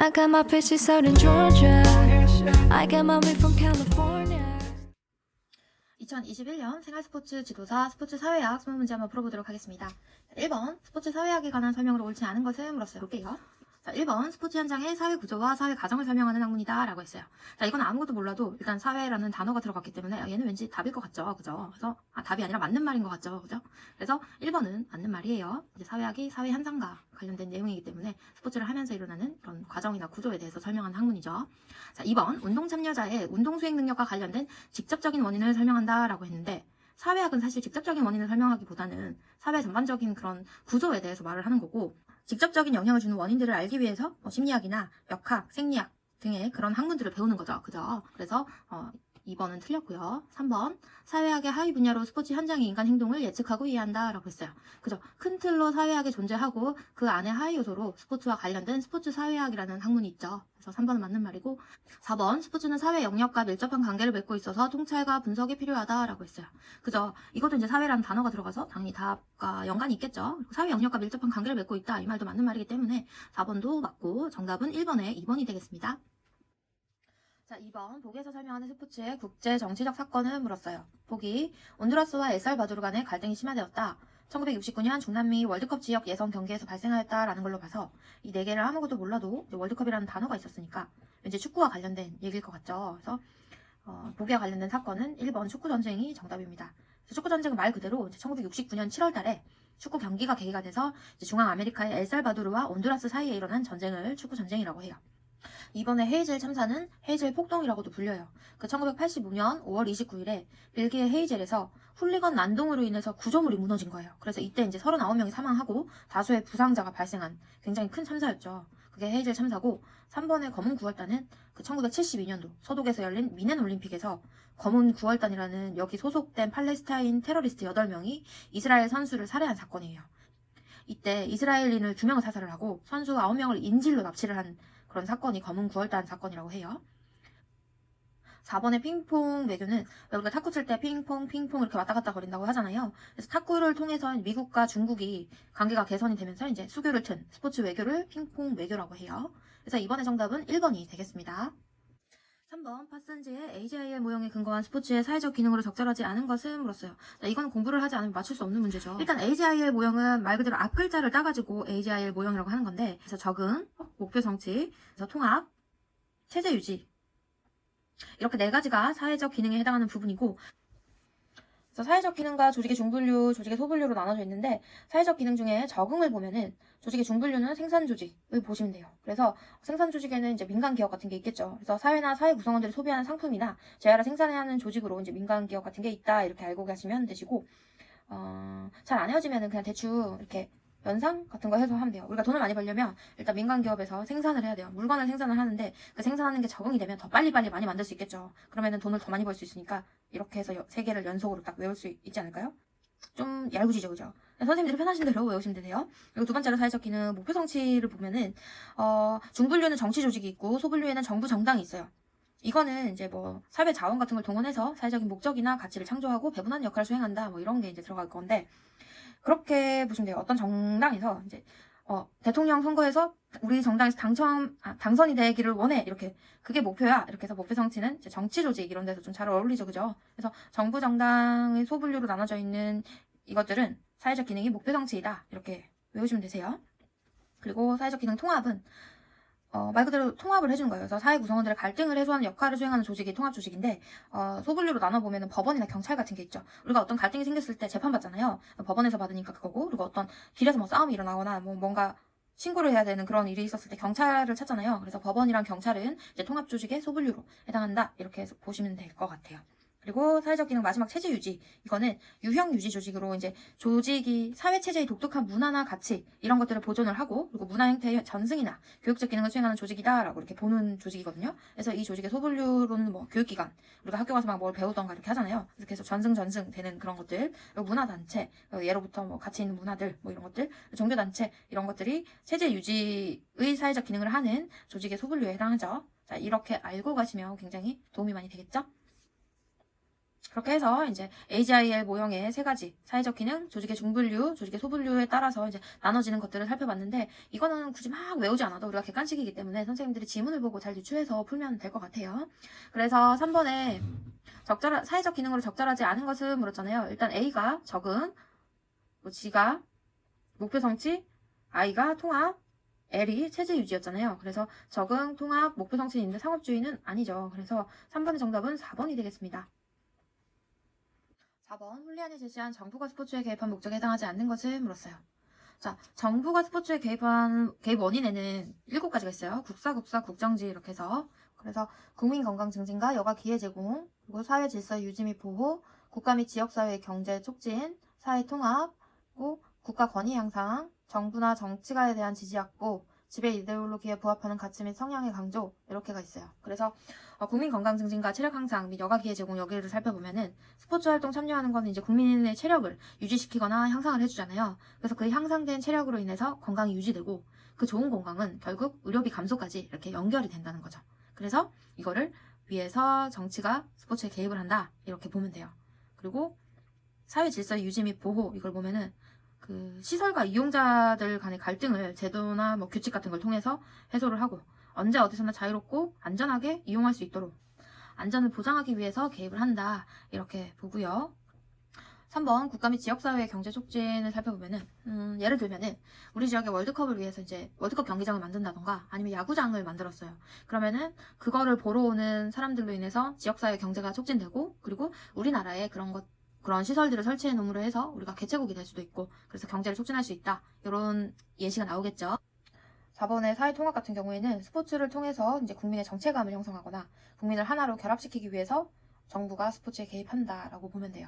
I got my bitches out in Georgia. I got my weed from California. 2021년 생활스포츠 지도사 스포츠 사회학 20문제 한번 풀어보도록 하겠습니다. 1번 스포츠 사회학에 관한 설명으로 옳지 않은 것을 물었어요. 볼게요. 자, 1번 스포츠 현장의 사회 구조와 사회 가정을 설명하는 학문이다 라고 했어요. 자, 이건 아무것도 몰라도 일단 사회라는 단어가 들어갔기 때문에 얘는 왠지 답일 것 같죠. 그죠? 그래서 답이 아니라 맞는 말인 것 같죠. 그죠? 그래서 1번은 맞는 말이에요. 이제 사회학이 사회 현상과 관련된 내용이기 때문에 스포츠를 하면서 일어나는 그런 과정이나 구조에 대해서 설명하는 학문이죠. 자, 2번 운동 참여자의 운동 수행 능력과 관련된 직접적인 원인을 설명한다 라고 했는데, 사회학은 사실 직접적인 원인을 설명하기보다는 사회 전반적인 그런 구조에 대해서 말을 하는 거고, 직접적인 영향을 주는 원인들을 알기 위해서 심리학이나 역학, 생리학 등의 그런 학문들을 배우는 거죠. 그죠? 그래서 2번은 틀렸고요. 3번 사회학의 하위 분야로 스포츠 현장의 인간 행동을 예측하고 이해한다 라고 했어요. 그죠? 큰 틀로 사회학이 존재하고 그 안에 하위 요소로 스포츠와 관련된 스포츠 사회학이라는 학문이 있죠. 그래서 3번은 맞는 말이고, 4번 스포츠는 사회 영역과 밀접한 관계를 맺고 있어서 통찰과 분석이 필요하다 라고 했어요. 그죠? 이것도 이제 사회라는 단어가 들어가서 당연히 답과 연관이 있겠죠. 사회 영역과 밀접한 관계를 맺고 있다, 이 말도 맞는 말이기 때문에 4번도 맞고 정답은 1번에 2번이 되겠습니다. 자, 2번 보기에서 설명하는 스포츠의 국제 정치적 사건을 물었어요. 보기, 온두라스와 엘살바도르 간의 갈등이 심화되었다. 1969년 중남미 월드컵 지역 예선 경기에서 발생하였다라는 걸로 봐서 이 네 개를 아무것도 몰라도 월드컵이라는 단어가 있었으니까 왠지 축구와 관련된 얘기일 것 같죠. 그래서 보기와 관련된 사건은 1번 축구 전쟁이 정답입니다. 축구 전쟁은 말 그대로 1969년 7월 달에 축구 경기가 계기가 돼서 중앙아메리카의 엘살바도르와 온두라스 사이에 일어난 전쟁을 축구 전쟁이라고 해요. 이번에 헤이즐 참사는 헤이즐 폭동이라고도 불려요. 그 1985년 5월 29일에 벨기에 헤이즐에서 훌리건 난동으로 인해서 구조물이 무너진 거예요. 그래서 이때 이제 39명이 사망하고 다수의 부상자가 발생한 굉장히 큰 참사였죠. 그게 헤이즐 참사고, 3번의 검은 9월단은 그 1972년도 소독에서 열린 미넨 올림픽에서 검은 9월단이라는 여기 소속된 팔레스타인 테러리스트 8명이 이스라엘 선수를 살해한 사건이에요. 이때 이스라엘인을 2명을 사살을 하고 선수 9명을 인질로 납치를 한 그런 사건이 검은 9월단 사건이라고 해요. 4번의 핑퐁 외교는 우리가 탁구 칠 때 핑퐁 이렇게 왔다 갔다 거린다고 하잖아요. 그래서 탁구를 통해서 미국과 중국이 관계가 개선이 되면서 이제 수교를 튼 스포츠 외교를 핑퐁 외교라고 해요. 그래서 이번에 정답은 1번이 되겠습니다. 3번 파슨지의 AGIL 모형에 근거한 스포츠의 사회적 기능으로 적절하지 않은 것은 물었어요. 자, 이건 공부를 하지 않으면 맞출 수 없는 문제죠. 일단 AGIL 모형은 말 그대로 앞 글자를 따가지고 AGIL 모형이라고 하는 건데, 그래서 적응, 목표 성취, 그래서 통합, 체제 유지, 이렇게 네 가지가 사회적 기능에 해당하는 부분이고, 그래서 사회적 기능과 조직의 중분류, 조직의 소분류로 나눠져 있는데, 사회적 기능 중에 적응을 보면은 조직의 중분류는 생산 조직을 보시면 돼요. 그래서 생산 조직에는 이제 민간 기업 같은 게 있겠죠. 그래서 사회나 사회 구성원들이 소비하는 상품이나 재화를 생산해야 하는 조직으로 이제 민간 기업 같은 게 있다, 이렇게 알고 가시면 되시고, 잘 안 헤어지면은 그냥 대충 이렇게 연상 같은 거 해서 하면 돼요. 우리가 돈을 많이 벌려면 일단 민간 기업에서 생산을 해야 돼요. 물건을 생산을 하는데 그 생산하는 게 적응이 되면 더 빨리빨리 많이 만들 수 있겠죠. 그러면은 돈을 더 많이 벌 수 있으니까 이렇게 해서 3개를 연속으로 딱 외울 수 있지 않을까요? 좀 얄궂이죠, 그죠? 선생님들이 편하신 대로 외우시면 되세요. 그리고 두 번째로 사회적 기능 목표 성취를 보면은 중분류는 정치 조직이 있고 소분류에는 정부 정당이 있어요. 이거는 이제 뭐 사회 자원 같은 걸 동원해서 사회적인 목적이나 가치를 창조하고 배분하는 역할을 수행한다, 뭐 이런 게 이제 들어갈 건데, 그렇게 보시면 돼요. 어떤 정당에서 이제 대통령 선거에서 우리 정당에서 당선이 되기를 원해, 이렇게 그게 목표야, 이렇게 해서 목표 성취는 이제 정치 조직 이런 데서 좀 잘 어울리죠, 그죠? 그래서 정부 정당의 소분류로 나눠져 있는 이것들은 사회적 기능이 목표 성취이다, 이렇게 외우시면 되세요. 그리고 사회적 기능 통합은 말 그대로 통합을 해주는 거예요. 그래서 사회 구성원들의 갈등을 해소하는 역할을 수행하는 조직이 통합 조직인데, 소분류로 나눠보면 법원이나 경찰 같은 게 있죠. 우리가 어떤 갈등이 생겼을 때 재판받잖아요. 법원에서 받으니까 그거고, 그리고 어떤 길에서 뭐 싸움이 일어나거나 뭔가 신고를 해야 되는 그런 일이 있었을 때 경찰을 찾잖아요. 그래서 법원이랑 경찰은 이제 통합 조직의 소분류로 해당한다, 이렇게 해서 보시면 될 것 같아요. 그리고 사회적 기능 마지막 체제 유지, 이거는 유형 유지 조직으로 이제 조직이 사회 체제의 독특한 문화나 가치 이런 것들을 보존을 하고, 그리고 문화 행태의 전승이나 교육적 기능을 수행하는 조직이다라고 이렇게 보는 조직이거든요. 그래서 이 조직의 소분류로는 뭐 교육기관, 우리가 학교 가서 막 뭘 배우던가 이렇게 하잖아요. 그래서 계속 전승 되는 그런 것들, 그리고 문화단체, 예로부터 뭐 가치 있는 문화들, 뭐 이런 것들, 종교단체 이런 것들이 체제 유지의 사회적 기능을 하는 조직의 소분류에 해당하죠. 자, 이렇게 알고 가시면 굉장히 도움이 많이 되겠죠? 그렇게 해서 이제 AGIL 모형의 세 가지 사회적 기능, 조직의 중분류, 조직의 소분류에 따라서 이제 나눠지는 것들을 살펴봤는데 이거는 굳이 막 외우지 않아도 우리가 객관식이기 때문에 선생님들이 지문을 보고 잘 유추해서 풀면 될 것 같아요. 그래서 3번에 사회적 기능으로 적절하지 않은 것은 물었잖아요. 일단 A가 적응, 뭐 G가 목표 성취, I가 통합, L이 체제 유지였잖아요. 그래서 적응, 통합, 목표 성취는 있는데 상업주의는 아니죠. 그래서 3번의 정답은 4번이 되겠습니다. 4번 훌리안이 제시한 정부가 스포츠에 개입한 목적에 해당하지 않는 것을 물었어요. 자, 정부가 스포츠에 개입 원인에는 7가지가 있어요. 국사, 국정지 이렇게 해서. 그래서 국민 건강 증진과 여가 기회 제공, 그리고 사회 질서 유지 및 보호, 국가 및 지역사회의 경제 촉진, 사회 통합, 그리고 국가 권위 향상, 정부나 정치가에 대한 지지 확보, 지배 이데올로기에 부합하는 가치 및 성향의 강조 이렇게가 있어요. 그래서 국민 건강 증진과 체력 향상 및 여가 기회 제공 여기를 살펴보면은 스포츠 활동 참여하는 거는 이제 국민의 체력을 유지시키거나 향상을 해주잖아요. 그래서 그 향상된 체력으로 인해서 건강이 유지되고 그 좋은 건강은 결국 의료비 감소까지 이렇게 연결이 된다는 거죠. 그래서 이거를 위해서 정치가 스포츠에 개입을 한다 이렇게 보면 돼요. 그리고 사회 질서 유지 및 보호 이걸 보면은 그 시설과 이용자들 간의 갈등을 제도나 뭐 규칙 같은 걸 통해서 해소를 하고 언제 어디서나 자유롭고 안전하게 이용할 수 있도록 안전을 보장하기 위해서 개입을 한다 이렇게 보고요. 3번 국가 및 지역사회의 경제 촉진을 살펴보면은 예를 들면은 우리 지역의 월드컵을 위해서 이제 월드컵 경기장을 만든다던가 아니면 야구장을 만들었어요. 그러면은 그거를 보러 오는 사람들로 인해서 지역사회 경제가 촉진되고 그리고 우리나라에 그런 시설들을 설치해 놓음으로 해서 우리가 개최국이 될 수도 있고 그래서 경제를 촉진할 수 있다. 이런 예시가 나오겠죠. 4번의 사회통합 같은 경우에는 스포츠를 통해서 이제 국민의 정체감을 형성하거나 국민을 하나로 결합시키기 위해서 정부가 스포츠에 개입한다라고 보면 돼요.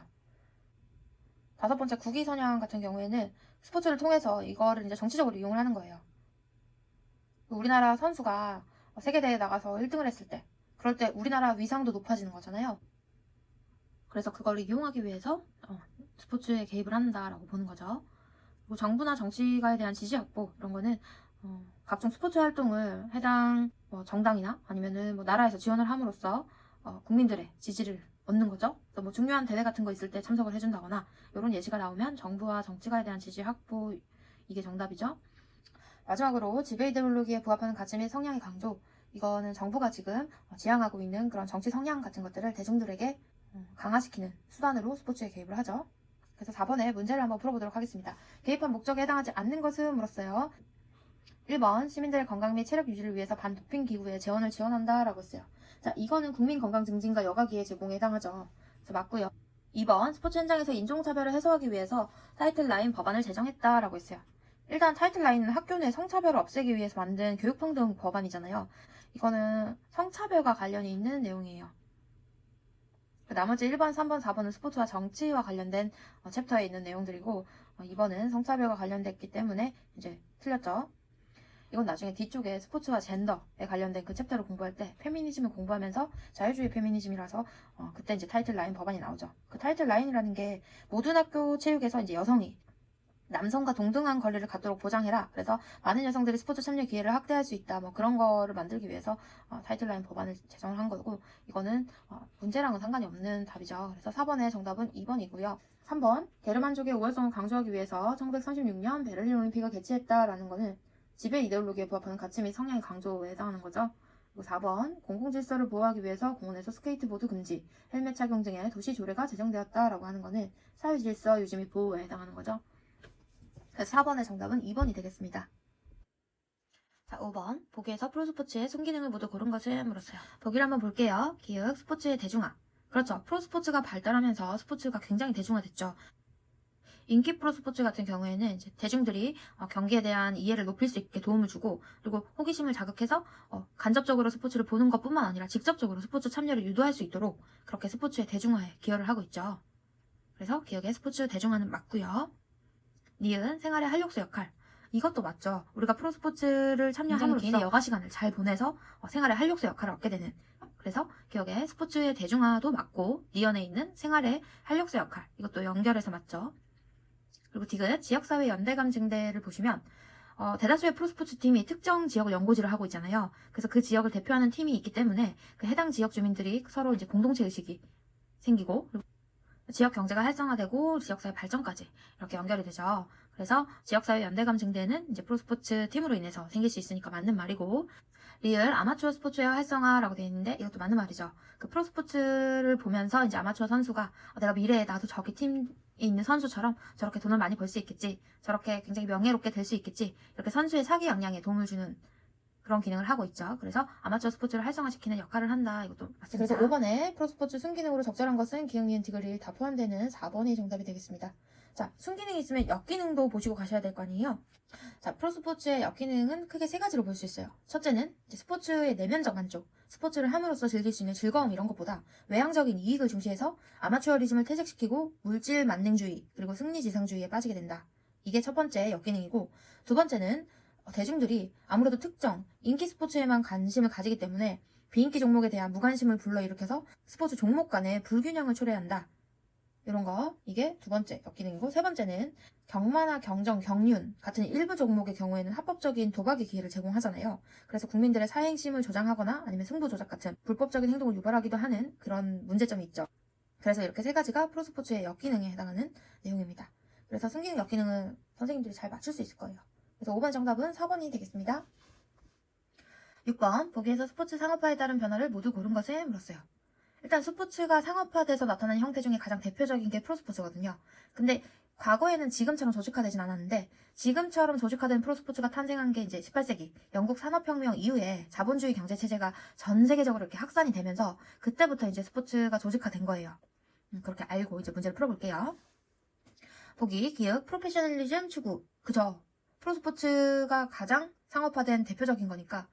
5번째 국위선양 같은 경우에는 스포츠를 통해서 이거를 이제 정치적으로 이용을 하는 거예요. 우리나라 선수가 세계대회에 나가서 1등을 했을 때 그럴 때 우리나라 위상도 높아지는 거잖아요. 그래서 그걸 이용하기 위해서 스포츠에 개입을 한다라고 보는 거죠. 그리고 정부나 정치가에 대한 지지 확보 이런 거는 각종 스포츠 활동을 해당 정당이나 아니면은 뭐 나라에서 지원을 함으로써 국민들의 지지를 얻는 거죠. 또 뭐 중요한 대회 같은 거 있을 때 참석을 해준다거나 이런 예시가 나오면 정부와 정치가에 대한 지지 확보 이게 정답이죠. 마지막으로 지배 이데올로기에 부합하는 가치 및 성향의 강조 이거는 정부가 지금 지향하고 있는 그런 정치 성향 같은 것들을 대중들에게 강화시키는 수단으로 스포츠에 개입을 하죠. 그래서 4번에 문제를 한번 풀어보도록 하겠습니다. 개입한 목적에 해당하지 않는 것은 물었어요. 1번 시민들의 건강 및 체력 유지를 위해서 반도핑 기구에 재원을 지원한다 라고 했어요. 자, 이거는 국민 건강 증진과 여가 기회 제공에 해당하죠. 그래서 맞고요. 2번 스포츠 현장에서 인종차별을 해소하기 위해서 타이틀9 법안을 제정했다 라고 했어요. 일단 타이틀9은 학교 내 성차별을 없애기 위해서 만든 교육평등 법안이잖아요. 이거는 성차별과 관련이 있는 내용이에요. 나머지 1번, 3번, 4번은 스포츠와 정치와 관련된 챕터에 있는 내용들이고 2번은 성차별과 관련됐기 때문에 이제 틀렸죠. 이건 나중에 뒤쪽에 스포츠와 젠더에 관련된 그 챕터를 공부할 때 페미니즘을 공부하면서 자유주의 페미니즘이라서 그때 이제 타이틀9 법안이 나오죠. 그 타이틀9이라는 게 모든 학교 체육에서 이제 여성이 남성과 동등한 권리를 갖도록 보장해라. 그래서 많은 여성들이 스포츠 참여 기회를 확대할 수 있다. 뭐 그런 거를 만들기 위해서 타이틀9 법안을 제정을 한 거고 이거는 문제랑은 상관이 없는 답이죠. 그래서 4번의 정답은 2번이고요. 3번 게르만족의 우월성을 강조하기 위해서 1936년 베를린 올림픽을 개최했다라는 거는 지배 이데올로기에 부합하는 가치 및 성향의 강조에 해당하는 거죠. 그리고 4번 공공질서를 보호하기 위해서 공원에서 스케이트보드 금지, 헬멧 착용 등의 도시 조례가 제정되었다라고 하는 거는 사회질서 유지 및 보호에 해당하는 거죠. 그래서 4번의 정답은 2번이 되겠습니다. 자, 5번. 보기에서 프로스포츠의 순기능을 모두 고른 것을 물었어요. 보기를 한번 볼게요. 기획, 스포츠의 대중화. 그렇죠. 프로스포츠가 발달하면서 스포츠가 굉장히 대중화됐죠. 인기 프로스포츠 같은 경우에는 이제 대중들이 경기에 대한 이해를 높일 수 있게 도움을 주고 그리고 호기심을 자극해서 간접적으로 스포츠를 보는 것뿐만 아니라 직접적으로 스포츠 참여를 유도할 수 있도록 그렇게 스포츠의 대중화에 기여를 하고 있죠. 그래서 기획의 스포츠 대중화는 맞고요. 니은 생활의 활력소 역할. 이것도 맞죠. 우리가 프로스포츠를 참여함으로써 개인의 여가 시간을 잘 보내서 생활의 활력소 역할을 얻게 되는. 그래서 기억에 스포츠의 대중화도 맞고 니은에 있는 생활의 활력소 역할. 이것도 연결해서 맞죠. 그리고 디귿 지역사회 연대감 증대를 보시면 대다수의 프로스포츠 팀이 특정 지역을 연고지로 하고 있잖아요. 그래서 그 지역을 대표하는 팀이 있기 때문에 그 해당 지역 주민들이 서로 이제 공동체 의식이 생기고 그리고 지역 경제가 활성화되고 지역사회 발전까지 이렇게 연결이 되죠. 그래서 지역사회 연대감 증대는 이제 프로스포츠 팀으로 인해서 생길 수 있으니까 맞는 말이고, 리을 아마추어 스포츠의 활성화라고 되어 있는데 이것도 맞는 말이죠. 그 프로스포츠를 보면서 이제 아마추어 선수가 내가 미래에 나도 저기 팀에 있는 선수처럼 저렇게 돈을 많이 벌 수 있겠지, 저렇게 굉장히 명예롭게 될 수 있겠지, 이렇게 선수의 사기 역량에 도움을 주는 그런 기능을 하고 있죠. 그래서 아마추어 스포츠를 활성화시키는 역할을 한다. 이것도 맞습니다. 그래서 5번에 프로스포츠 순기능으로 적절한 것은 기역, 니은, 디귿, 리을 다 포함되는 4번이 정답이 되겠습니다. 자, 순기능이 있으면 역기능도 보시고 가셔야 될 거 아니에요. 자, 프로스포츠의 역기능은 크게 세 가지로 볼 수 있어요. 첫째는 이제 스포츠의 내면적 만족, 스포츠를 함으로써 즐길 수 있는 즐거움 이런 것보다 외향적인 이익을 중시해서 아마추어리즘을 퇴색시키고 물질 만능주의 그리고 승리지상주의에 빠지게 된다. 이게 첫 번째 역기능이고, 두 번째는 대중들이 아무래도 특정 인기 스포츠에만 관심을 가지기 때문에 비인기 종목에 대한 무관심을 불러일으켜서 스포츠 종목 간의 불균형을 초래한다. 이런 거, 이게 두 번째 역기능이고, 세 번째는 경마나 경정, 경륜 같은 일부 종목의 경우에는 합법적인 도박의 기회를 제공하잖아요. 그래서 국민들의 사행심을 조장하거나 아니면 승부 조작 같은 불법적인 행동을 유발하기도 하는 그런 문제점이 있죠. 그래서 이렇게 세 가지가 프로스포츠의 역기능에 해당하는 내용입니다. 그래서 순기능, 역기능은 선생님들이 잘 맞출 수 있을 거예요. 그래서 5번 정답은 4번이 되겠습니다. 6번, 보기에서 스포츠 상업화에 따른 변화를 모두 고른 것을 물었어요. 일단 스포츠가 상업화돼서 나타나는 형태 중에 가장 대표적인 게 프로스포츠거든요. 근데 과거에는 지금처럼 조직화되진 않았는데, 지금처럼 조직화된 프로스포츠가 탄생한 게 이제 18세기 영국 산업혁명 이후에 자본주의 경제체제가 전 세계적으로 이렇게 확산이 되면서 그때부터 이제 스포츠가 조직화된 거예요. 그렇게 알고 이제 문제를 풀어볼게요. 보기, 기역, 프로페셔널리즘 추구. 그죠? 프로스포츠가 가장 상업화된 대표적인 거니까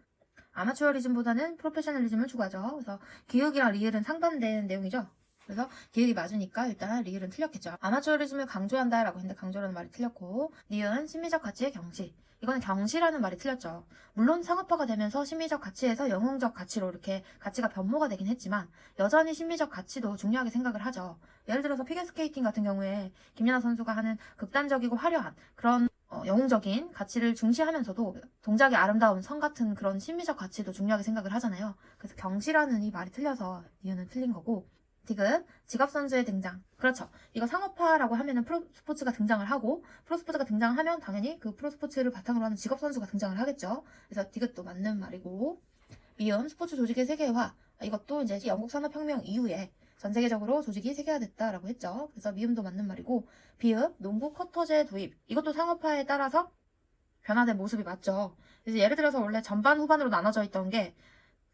아마추어리즘보다는 프로페셔널리즘을 추구하죠. 그래서 기역이랑 리을은 상반된 내용이죠. 그래서 기역이 맞으니까 일단 리을은 틀렸겠죠. 아마추어리즘을 강조한다라고 했는데 강조라는 말이 틀렸고, 니은 심미적 가치의 경시. 이거는 경시라는 말이 틀렸죠. 물론 상업화가 되면서 심미적 가치에서 영웅적 가치로 이렇게 가치가 변모가 되긴 했지만 여전히 심미적 가치도 중요하게 생각을 하죠. 예를 들어서 피겨스케이팅 같은 경우에 김연아 선수가 하는 극단적이고 화려한 그런 영웅적인 가치를 중시하면서도 동작의 아름다운 선 같은 그런 심미적 가치도 중요하게 생각을 하잖아요. 그래서 경시라는 이 말이 틀려서 니은은 틀린 거고, 디귿, 직업선수의 등장. 그렇죠. 이거 상업화라고 하면은 프로스포츠가 등장을 하고, 프로스포츠가 등장하면 당연히 그 프로스포츠를 바탕으로 하는 직업선수가 등장을 하겠죠. 그래서 디귿도 맞는 말이고, 미음, 스포츠 조직의 세계화. 이것도 이제 영국 산업혁명 이후에 전 세계적으로 조직이 세계화됐다라고 했죠. 그래서 미음도 맞는 말이고, 비읍, 농구 쿼터제 도입. 이것도 상업화에 따라서 변화된 모습이 맞죠. 그래서 예를 들어서 원래 전반, 후반으로 나눠져 있던 게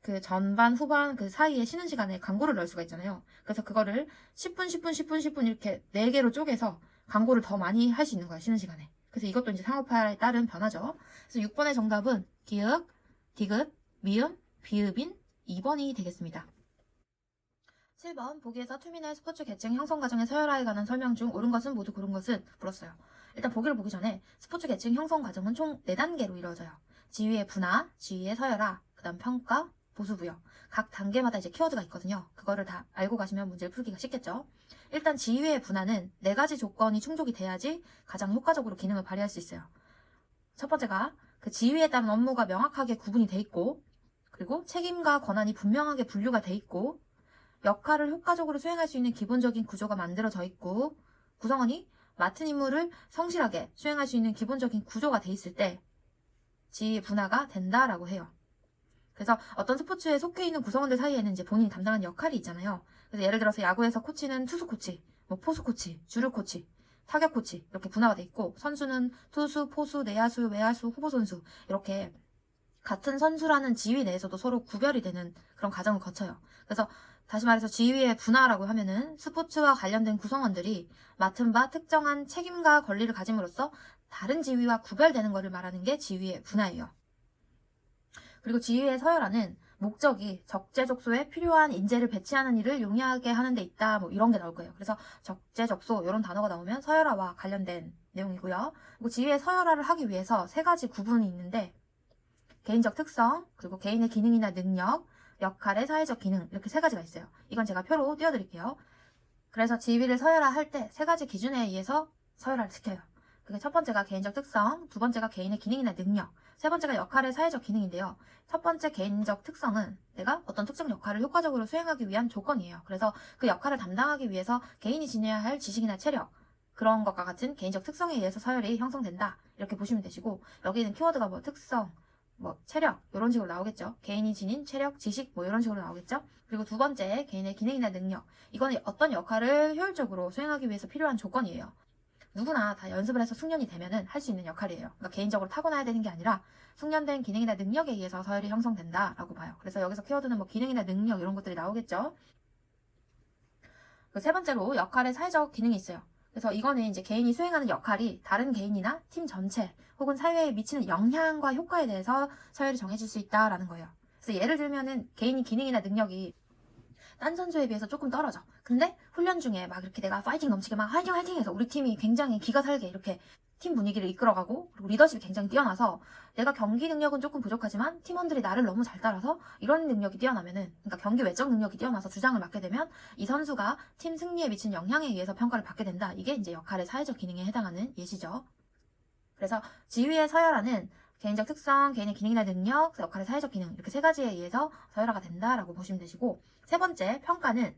그 전반, 후반 그 사이에 쉬는 시간에 광고를 넣을 수가 있잖아요. 그래서 그거를 10분, 10분, 10분, 10분 이렇게 4개로 쪼개서 광고를 더 많이 할 수 있는 거야, 쉬는 시간에. 그래서 이것도 이제 상업화에 따른 변화죠. 그래서 6번의 정답은 기역, 디귿, 미음, 비읍인 2번이 되겠습니다. 7번, 보기에서 투미널 스포츠 계층 형성 과정의 서열화에 관한 설명 중 옳은 것은 모두 고른 것은 물었어요. 일단 보기를 보기 전에 스포츠 계층 형성 과정은 총 4단계로 이루어져요. 지위의 분화, 지위의 서열화, 그 다음 평가, 보수부여. 각 단계마다 이제 키워드가 있거든요. 그거를 다 알고 가시면 문제를 풀기가 쉽겠죠. 일단 지위의 분화는 4가지 조건이 충족이 돼야지 가장 효과적으로 기능을 발휘할 수 있어요. 첫 번째가 그 지위에 따른 업무가 명확하게 구분이 돼 있고, 그리고 책임과 권한이 분명하게 분류가 돼 있고, 역할을 효과적으로 수행할 수 있는 기본적인 구조가 만들어져 있고, 구성원이 맡은 임무를 성실하게 수행할 수 있는 기본적인 구조가 돼 있을 때 지위의 분화가 된다라고 해요. 그래서 어떤 스포츠에 속해 있는 구성원들 사이에는 이제 본인이 담당하는 역할이 있잖아요. 그래서 예를 들어서 야구에서 코치는 투수 코치, 포수 코치, 주루 코치, 타격 코치 이렇게 분화가 돼 있고, 선수는 투수, 포수, 내야수, 외야수, 후보 선수 이렇게 같은 선수라는 지위 내에서도 서로 구별이 되는 그런 과정을 거쳐요. 그래서 다시 말해서 지위의 분화라고 하면은 스포츠와 관련된 구성원들이 맡은 바 특정한 책임과 권리를 가짐으로써 다른 지위와 구별되는 것을 말하는 게 지위의 분화예요. 그리고 지위의 서열화는 목적이 적재적소에 필요한 인재를 배치하는 일을 용이하게 하는 데 있다, 뭐 이런 게 나올 거예요. 그래서 적재적소 이런 단어가 나오면 서열화와 관련된 내용이고요. 그리고 지위의 서열화를 하기 위해서 3가지 구분이 있는데, 개인적 특성, 그리고 개인의 기능이나 능력, 역할의 사회적 기능, 이렇게 3가지가 있어요. 이건 제가 표로 띄워드릴게요. 그래서 지위를 서열화할 때 3가지 기준에 의해서 서열화를 시켜요. 그게 첫 번째가 개인적 특성, 두 번째가 개인의 기능이나 능력, 세 번째가 역할의 사회적 기능인데요. 첫 번째 개인적 특성은 내가 어떤 특정 역할을 효과적으로 수행하기 위한 조건이에요. 그래서 그 역할을 담당하기 위해서 개인이 지녀야 할 지식이나 체력, 그런 것과 같은 개인적 특성에 의해서 서열이 형성된다. 이렇게 보시면 되시고, 여기는 키워드가 뭐 특성, 뭐 체력 이런 식으로 나오겠죠. 개인이 지닌 체력, 지식 뭐 이런 식으로 나오겠죠. 그리고 두 번째 개인의 기능이나 능력, 이거는 어떤 역할을 효율적으로 수행하기 위해서 필요한 조건이에요. 누구나 다 연습을 해서 숙련이 되면은 할 수 있는 역할이에요. 그러니까 개인적으로 타고나야 되는 게 아니라 숙련된 기능이나 능력에 의해서 서열이 형성된다라고 봐요. 그래서 여기서 키워드는 뭐 기능이나 능력 이런 것들이 나오겠죠. 그 세 번째로 역할의 사회적 기능이 있어요. 그래서 이거는 이제 개인이 수행하는 역할이 다른 개인이나 팀 전체 혹은 사회에 미치는 영향과 효과에 대해서 서열이 정해질 수 있다라는 거예요. 그래서 예를 들면은 개인이 기능이나 능력이 딴 선수에 비해서 조금 떨어져. 근데 훈련 중에 막 이렇게 내가 파이팅 넘치게 막 화이팅 화이팅 해서 우리 팀이 굉장히 기가 살게 이렇게 팀 분위기를 이끌어가고, 그리고 리더십이 굉장히 뛰어나서 내가 경기 능력은 조금 부족하지만 팀원들이 나를 너무 잘 따라서 이런 능력이 뛰어나면은, 그러니까 경기 외적 능력이 뛰어나서 주장을 맡게 되면 이 선수가 팀 승리에 미친 영향에 의해서 평가를 받게 된다. 이게 이제 역할의 사회적 기능에 해당하는 예시죠. 그래서 지위의 서열화는 개인적 특성, 개인의 기능이나 능력, 역할의 사회적 기능 이렇게 세 가지에 의해서 서열화가 된다라고 보시면 되시고, 세 번째 평가는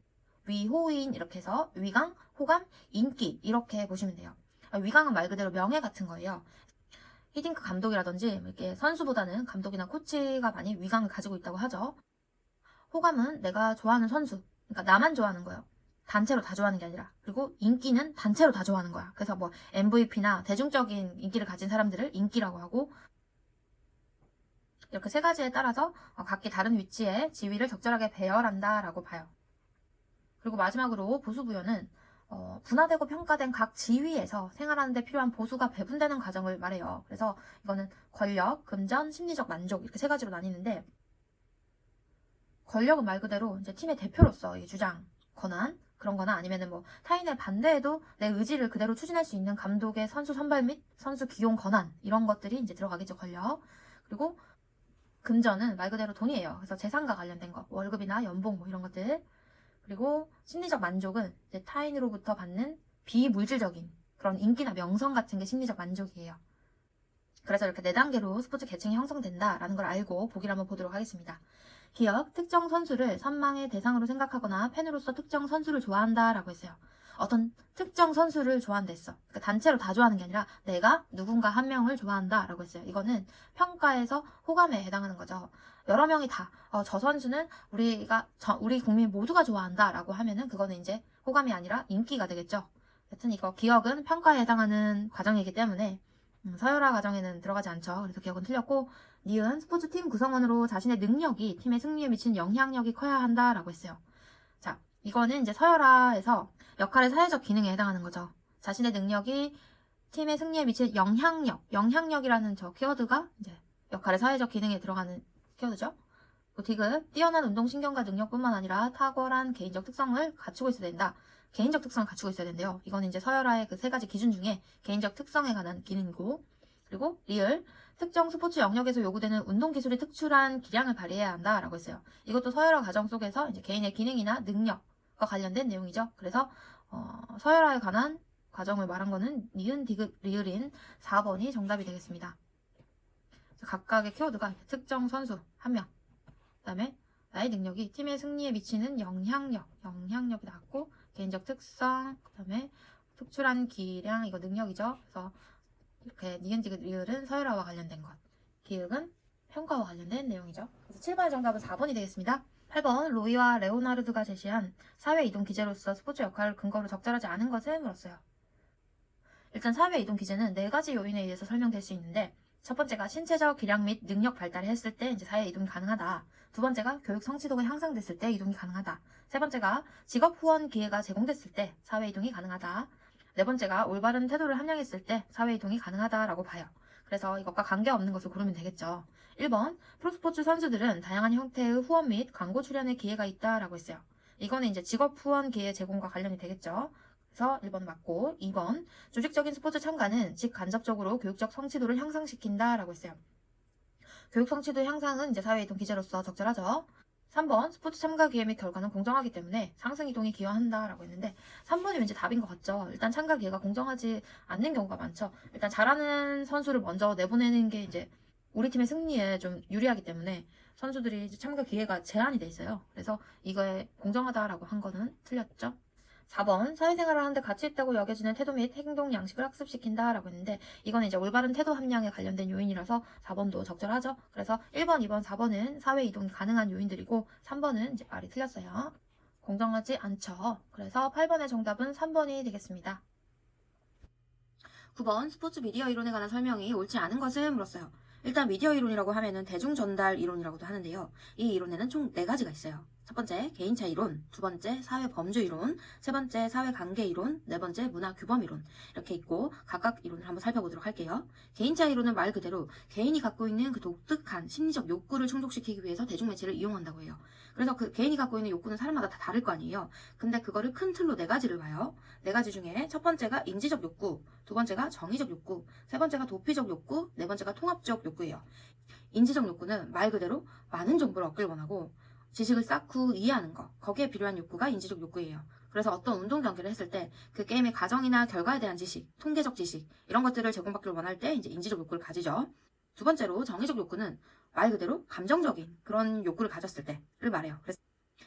위, 호인 이렇게 해서 위강, 호감, 인기 이렇게 보시면 돼요. 위강은 말 그대로 명예 같은 거예요. 히딩크 감독이라든지 이렇게 선수보다는 감독이나 코치가 많이 위강을 가지고 있다고 하죠. 호감은 내가 좋아하는 선수, 그러니까 나만 좋아하는 거예요. 단체로 다 좋아하는 게 아니라. 그리고 인기는 단체로 다 좋아하는 거야. 그래서 뭐 MVP나 대중적인 인기를 가진 사람들을 인기라고 하고, 이렇게 세 가지에 따라서 각기 다른 위치에 지위를 적절하게 배열한다라고 봐요. 그리고 마지막으로 보수부여는 분화되고 평가된 각 지위에서 생활하는 데 필요한 보수가 배분되는 과정을 말해요. 그래서 이거는 권력, 금전, 심리적 만족 이렇게 세 가지로 나뉘는데, 권력은 말 그대로 이제 팀의 대표로서 이 주장, 권한 그런 거나 아니면은 뭐 타인의 반대에도 내 의지를 그대로 추진할 수 있는 감독의 선수 선발 및 선수 기용 권한 이런 것들이 이제 들어가겠죠, 권력. 그리고 금전은 말 그대로 돈이에요. 그래서 재산과 관련된 거, 월급이나 연봉 뭐 이런 것들. 그리고 심리적 만족은 이제 타인으로부터 받는 비물질적인 그런 인기나 명성 같은 게 심리적 만족이에요. 그래서 이렇게 4단계로 스포츠 계층이 형성된다라는 걸 알고 보기를 한번 보도록 하겠습니다. 기억, 특정 선수를 선망의 대상으로 생각하거나 팬으로서 특정 선수를 좋아한다라고 했어요. 어떤 특정 선수를 좋아한댔어. 그러니까 단체로 다 좋아하는 게 아니라 내가 누군가 한 명을 좋아한다라고 했어요. 이거는 평가에서 호감에 해당하는 거죠. 여러 명이 다 저 선수는 우리 국민 모두가 좋아한다라고 하면은 그거는 이제 호감이 아니라 인기가 되겠죠. 여튼 이거 기억은 평가에 해당하는 과정이기 때문에 서열화 과정에는 들어가지 않죠. 그래서 기억은 틀렸고, 니은 스포츠팀 구성원으로 자신의 능력이 팀의 승리에 미치는 영향력이 커야 한다라고 했어요. 자, 이거는 이제 서열화에서 역할의 사회적 기능에 해당하는 거죠. 자신의 능력이 팀의 승리에 미치는 영향력이라는 저 키워드가 이제 역할의 사회적 기능에 들어가는 키워드죠. 디귿, 뛰어난 운동신경과 능력뿐만 아니라 탁월한 개인적 특성을 갖추고 있어야 된다. 개인적 특성을 갖추고 있어야 된대요. 이거는 이제 서열화의 그 세 가지 기준 중에 개인적 특성에 관한 기능이고, 그리고 리을, 특정 스포츠 영역에서 요구되는 운동 기술이 특출한 기량을 발휘해야 한다라고 했어요. 이것도 서열화 과정 속에서 이제 개인의 기능이나 능력과 관련된 내용이죠. 그래서 서열화에 관한 과정을 말한 거는 니은, 디귿, 리을인 4번이 정답이 되겠습니다. 각각의 키워드가 특정 선수 1명, 그 다음에 나의 능력이 팀의 승리에 미치는 영향력이 나왔고, 개인적 특성, 그 다음에 특출한 기량, 이거 능력이죠. 그래서 이렇게 니은, 디귿, 리을은 서열화와 관련된 것, 기획은 평가와 관련된 내용이죠. 그래서 7번의 정답은 4번이 되겠습니다. 8번, 로이와 레오나르드가 제시한 사회 이동 기제로서 스포츠 역할을 근거로 적절하지 않은 것을 물었어요. 일단 사회 이동 기제는 4가지 요인에 의해서 설명될 수 있는데, 첫 번째가 신체적 기량 및 능력 발달을 했을 때 이제 사회 이동이 가능하다. 두 번째가 교육 성취도가 향상됐을 때 이동이 가능하다. 세 번째가 직업 후원 기회가 제공됐을 때 사회 이동이 가능하다. 네 번째가 올바른 태도를 함양했을 때 사회 이동이 가능하다라고 봐요. 그래서 이것과 관계없는 것을 고르면 되겠죠. 1번, 프로스포츠 선수들은 다양한 형태의 후원 및 광고 출연의 기회가 있다라고 했어요. 이거는 이제 직업 후원 기회 제공과 관련이 되겠죠. 그래서 1번 맞고, 2번, 조직적인 스포츠 참가는 직간접적으로 교육적 성취도를 향상시킨다라고 했어요. 교육 성취도 향상은 이제 사회 이동 기제로서 적절하죠. 3번 스포츠 참가 기회 및 결과는 공정하기 때문에 상승 이동에 기여한다라고 했는데 3번이 왠지 답인 것 같죠. 일단 참가 기회가 공정하지 않는 경우가 많죠. 일단 잘하는 선수를 먼저 내보내는 게 이제 우리 팀의 승리에 좀 유리하기 때문에 선수들이 이제 참가 기회가 제한이 돼 있어요. 그래서 이거에 공정하다라고 한 거는 틀렸죠. 4번 사회생활을 하는데 가치 있다고 여겨지는 태도 및 행동 양식을 학습시킨다 라고 했는데 이거는 이제 올바른 태도 함량에 관련된 요인이라서 4번도 적절하죠. 그래서 1번, 2번, 4번은 사회 이동이 가능한 요인들이고 3번은 이제 말이 틀렸어요. 공정하지 않죠. 그래서 8번의 정답은 3번이 되겠습니다. 9번 스포츠 미디어 이론에 관한 설명이 옳지 않은 것을 물었어요. 일단 미디어 이론이라고 하면은 대중 전달 이론이라고도 하는데요. 이 이론에는 총 4가지가 있어요. 첫 번째 개인차 이론, 두 번째 사회 범주 이론, 세 번째 사회 관계 이론, 네 번째 문화 규범 이론 이렇게 있고 각각 이론을 한번 살펴보도록 할게요. 개인차 이론은 말 그대로 개인이 갖고 있는 그 독특한 심리적 욕구를 충족시키기 위해서 대중매체를 이용한다고 해요. 그래서 그 개인이 갖고 있는 욕구는 사람마다 다 다를 거 아니에요. 근데 그거를 큰 틀로 4가지를 봐요. 4가지 중에 첫 번째가 인지적 욕구, 두 번째가 정의적 욕구, 세 번째가 도피적 욕구, 네 번째가 통합적 욕구예요. 인지적 욕구는 말 그대로 많은 정보를 얻길 원하고 지식을 쌓고 이해하는 거, 거기에 필요한 욕구가 인지적 욕구예요. 그래서 어떤 운동 경기를 했을 때 그 게임의 과정이나 결과에 대한 지식, 통계적 지식 이런 것들을 제공받기를 원할 때 이제 인지적 욕구를 가지죠. 두 번째로 정의적 욕구는 말 그대로 감정적인 그런 욕구를 가졌을 때를 말해요. 그래서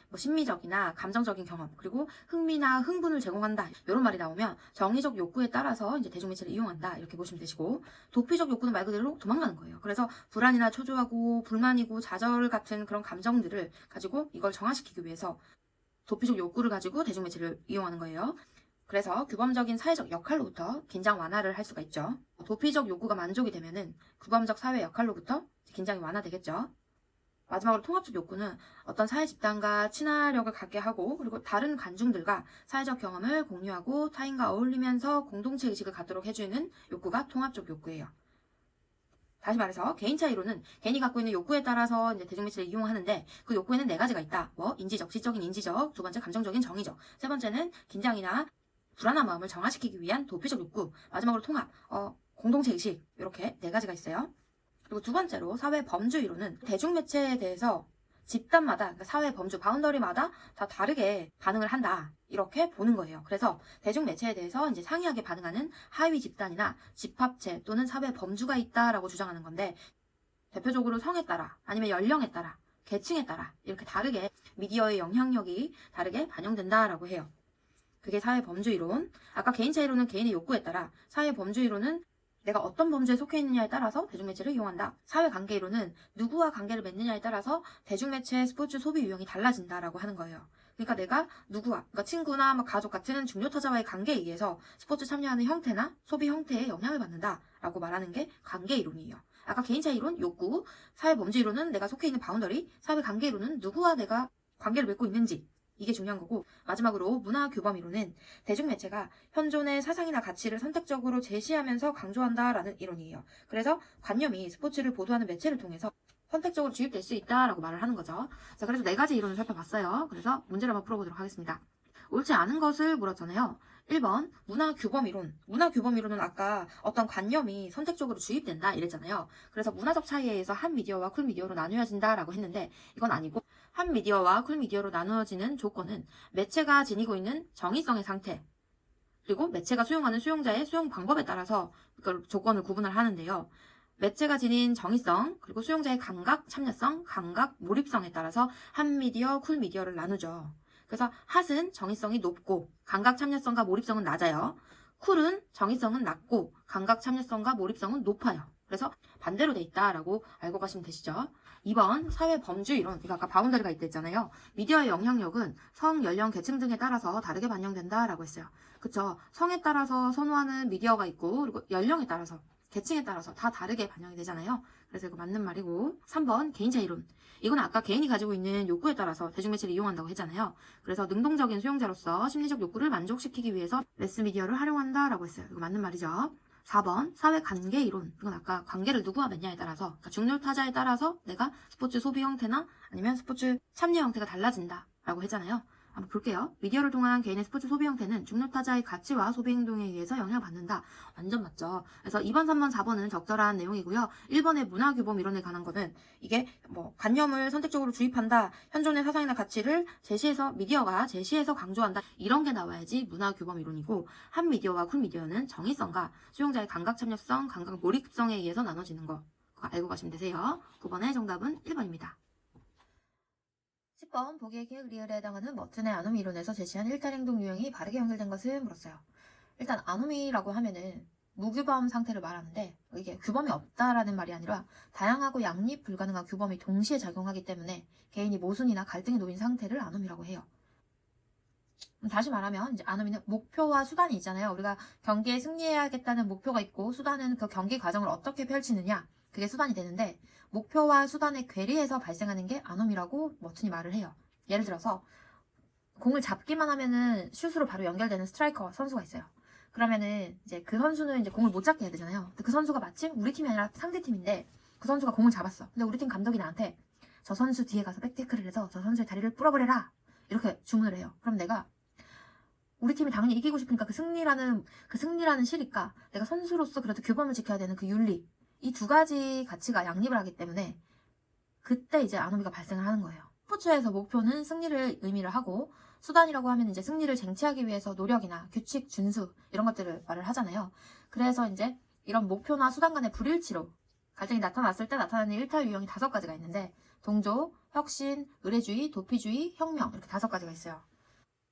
뭐 심미적이나 감정적인 경험 그리고 흥미나 흥분을 제공한다 이런 말이 나오면 정의적 욕구에 따라서 이제 대중매체를 이용한다 이렇게 보시면 되시고 도피적 욕구는 말 그대로 도망가는 거예요. 그래서 불안이나 초조하고 불만이고 좌절 같은 그런 감정들을 가지고 이걸 정화시키기 위해서 도피적 욕구를 가지고 대중매체를 이용하는 거예요. 그래서 규범적인 사회적 역할로부터 긴장 완화를 할 수가 있죠. 도피적 욕구가 만족이 되면은 규범적 사회 역할로부터 긴장이 완화되겠죠. 마지막으로 통합적 욕구는 어떤 사회 집단과 친화력을 갖게 하고 그리고 다른 관중들과 사회적 경험을 공유하고 타인과 어울리면서 공동체 의식을 갖도록 해주는 욕구가 통합적 욕구예요. 다시 말해서 개인차 이론은 개인이 갖고 있는 욕구에 따라서 이제 대중매체를 이용하는데 그 욕구에는 4가지가 있다. 뭐 인지적, 지적인 인지적, 두 번째 감정적인 정의적, 세 번째는 긴장이나 불안한 마음을 정화시키기 위한 도피적 욕구, 마지막으로 통합, 공동체 의식 이렇게 4가지가 있어요. 그리고 두 번째로 사회 범주 이론은 대중매체에 대해서 집단마다 그러니까 사회 범주 바운더리마다 다 다르게 반응을 한다 이렇게 보는 거예요. 그래서 대중매체에 대해서 이제 상이하게 반응하는 하위 집단이나 집합체 또는 사회 범주가 있다라고 주장하는 건데 대표적으로 성에 따라 아니면 연령에 따라 계층에 따라 이렇게 다르게 미디어의 영향력이 다르게 반영된다라고 해요. 그게 사회 범주 이론. 아까 개인차 이론은 개인의 욕구에 따라, 사회 범주 이론은 내가 어떤 범주에 속해 있느냐에 따라서 대중매체를 이용한다. 사회관계 이론은 누구와 관계를 맺느냐에 따라서 대중매체의 스포츠 소비 유형이 달라진다라고 하는 거예요. 그러니까 내가 누구와, 그러니까 친구나 가족 같은 중요 타자와의 관계에 의해서 스포츠 참여하는 형태나 소비 형태에 영향을 받는다라고 말하는 게 관계 이론이에요. 아까 개인차 이론, 욕구, 사회 범주 이론은 내가 속해 있는 바운더리, 사회관계 이론은 누구와 내가 관계를 맺고 있는지 이게 중요한 거고 마지막으로 문화 규범 이론은 대중매체가 현존의 사상이나 가치를 선택적으로 제시하면서 강조한다라는 이론이에요. 그래서 관념이 스포츠를 보도하는 매체를 통해서 선택적으로 주입될 수 있다라고 말을 하는 거죠. 자, 그래서 4가지 이론을 살펴봤어요. 그래서 문제를 한번 풀어보도록 하겠습니다. 옳지 않은 것을 물었잖아요. 1번 문화 규범 이론. 문화 규범 이론은 아까 어떤 관념이 선택적으로 주입된다 이랬잖아요. 그래서 문화적 차이에 의해서 한 미디어와 쿨 미디어로 나누어진다라고 했는데 이건 아니고 한 미디어와 쿨 미디어로 나누어지는 조건은 매체가 지니고 있는 정의성의 상태 그리고 매체가 수용하는 수용자의 수용 방법에 따라서 그 조건을 구분을 하는데요. 매체가 지닌 정의성 그리고 수용자의 감각 참여성, 감각 몰입성에 따라서 한 미디어, 쿨 미디어를 나누죠. 그래서 핫은 정의성이 높고 감각 참여성과 몰입성은 낮아요. 쿨은 정의성은 낮고 감각 참여성과 몰입성은 높아요. 그래서 반대로 돼 있다라고 알고 가시면 되시죠. 2번 사회 범주 이론. 이거 아까 바운더리가 있댔잖아요. 미디어의 영향력은 성, 연령, 계층 등에 따라서 다르게 반영된다라고 했어요. 그쵸? 성에 따라서 선호하는 미디어가 있고 그리고 연령에 따라서 계층에 따라서 다 다르게 반영이 되잖아요. 그래서 이거 맞는 말이고 3번 개인차 이론. 이건 아까 개인이 가지고 있는 욕구에 따라서 대중매체를 이용한다고 했잖아요. 그래서 능동적인 수용자로서 심리적 욕구를 만족시키기 위해서 매스미디어를 활용한다라고 했어요. 이거 맞는 말이죠. 4번 사회관계 이론. 이건 아까 관계를 누구와 맺냐에 따라서 그러니까 중요 타자에 따라서 내가 스포츠 소비 형태나 아니면 스포츠 참여 형태가 달라진다라고 했잖아요. 한번 볼게요. 미디어를 통한 개인의 스포츠 소비 형태는 중립타자의 가치와 소비 행동에 의해서 영향을 받는다. 완전 맞죠. 그래서 2번, 3번, 4번은 적절한 내용이고요. 1번의 문화규범 이론에 관한 거는 이게 뭐 관념을 선택적으로 주입한다. 현존의 사상이나 가치를 미디어가 제시해서 강조한다. 이런 게 나와야지 문화규범 이론이고, 한 미디어와 쿨 미디어는 정의성과 수용자의 감각 참여성, 감각 몰입성에 의해서 나눠지는 거. 그거 알고 가시면 되세요. 9번의 정답은 1번입니다. 10번 보기의 기획 리을에 해당하는 머튼의 아노미 이론에서 제시한 일탈 행동 유형이 바르게 연결된 것을 물었어요. 일단 아노미라고 하면은 무규범 상태를 말하는데, 이게 규범이 없다라는 말이 아니라 다양하고 양립 불가능한 규범이 동시에 작용하기 때문에 개인이 모순이나 갈등에 놓인 상태를 아노미라고 해요. 다시 말하면 이제 아노미는 목표와 수단이 있잖아요. 우리가 경기에 승리해야겠다는 목표가 있고, 수단은 그 경기 과정을 어떻게 펼치느냐, 그게 수단이 되는데, 목표와 수단의 괴리에서 발생하는 게 아노미라고 머튼이 말을 해요. 예를 들어서 공을 잡기만 하면은 슛으로 바로 연결되는 스트라이커 선수가 있어요. 그러면은 이제 그 선수는 이제 공을 못 잡게 해야 되잖아요. 근데 그 선수가 마침 우리 팀이 아니라 상대 팀인데, 그 선수가 공을 잡았어. 근데 우리 팀 감독이 나한테 저 선수 뒤에 가서 백태클을 해서 저 선수의 다리를 뿌려버려라, 이렇게 주문을 해요. 그럼 내가 우리 팀이 당연히 이기고 싶으니까 그 승리라는 실익과 내가 선수로서 그래도 규범을 지켜야 되는 그 윤리, 이 두 가지 가치가 양립을 하기 때문에 그때 이제 아노미가 발생을 하는 거예요. 스포츠에서 목표는 승리를 의미를 하고, 수단이라고 하면 이제 승리를 쟁취하기 위해서 노력이나 규칙, 준수 이런 것들을 말을 하잖아요. 그래서 이제 이런 목표나 수단 간의 불일치로 갈등이 나타났을 때 나타나는 일탈 유형이 5가지가 있는데, 동조, 혁신, 의례주의, 도피주의, 혁명, 이렇게 5가지가 있어요.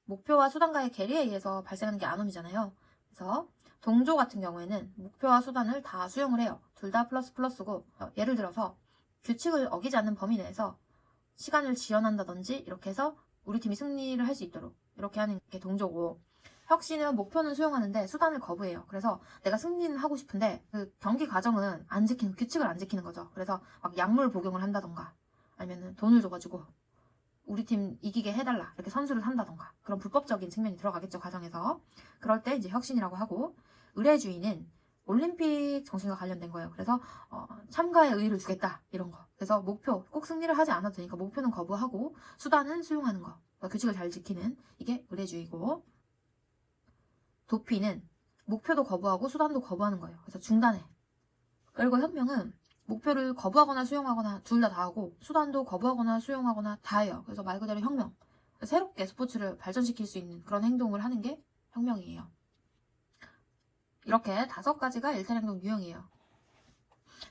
목표와 수단과의 괴리에 의해서 발생하는 게 아노미잖아요. 그래서 동조 같은 경우에는 목표와 수단을 다 수용을 해요. 둘 다 플러스고, 예를 들어서 규칙을 어기지 않는 범위 내에서 시간을 지연한다든지 이렇게 해서 우리 팀이 승리를 할 수 있도록 이렇게 하는 게 동조고, 혁신은 목표는 수용하는데 수단을 거부해요. 그래서 내가 승리는 하고 싶은데 그 경기 과정은 규칙을 안 지키는 거죠. 그래서 막 약물 복용을 한다던가, 아니면 돈을 줘가지고 우리 팀 이기게 해달라, 이렇게 선수를 산다던가, 그런 불법적인 측면이 들어가겠죠, 과정에서. 그럴 때 이제 혁신이라고 하고, 의례주의는 올림픽 정신과 관련된 거예요. 그래서 참가의 의의를 주겠다, 이런 거. 그래서 목표, 꼭 승리를 하지 않아도 되니까 목표는 거부하고 수단은 수용하는 거. 그러니까 규칙을 잘 지키는, 이게 의례주의고, 도피는 목표도 거부하고 수단도 거부하는 거예요. 그래서 중단해. 그리고 혁명은 목표를 거부하거나 수용하거나 둘 다 하고, 수단도 거부하거나 수용하거나 다 해요. 그래서 말 그대로 혁명. 새롭게 스포츠를 발전시킬 수 있는 그런 행동을 하는 게 혁명이에요. 이렇게 5가지가 일탈 행동 유형이에요.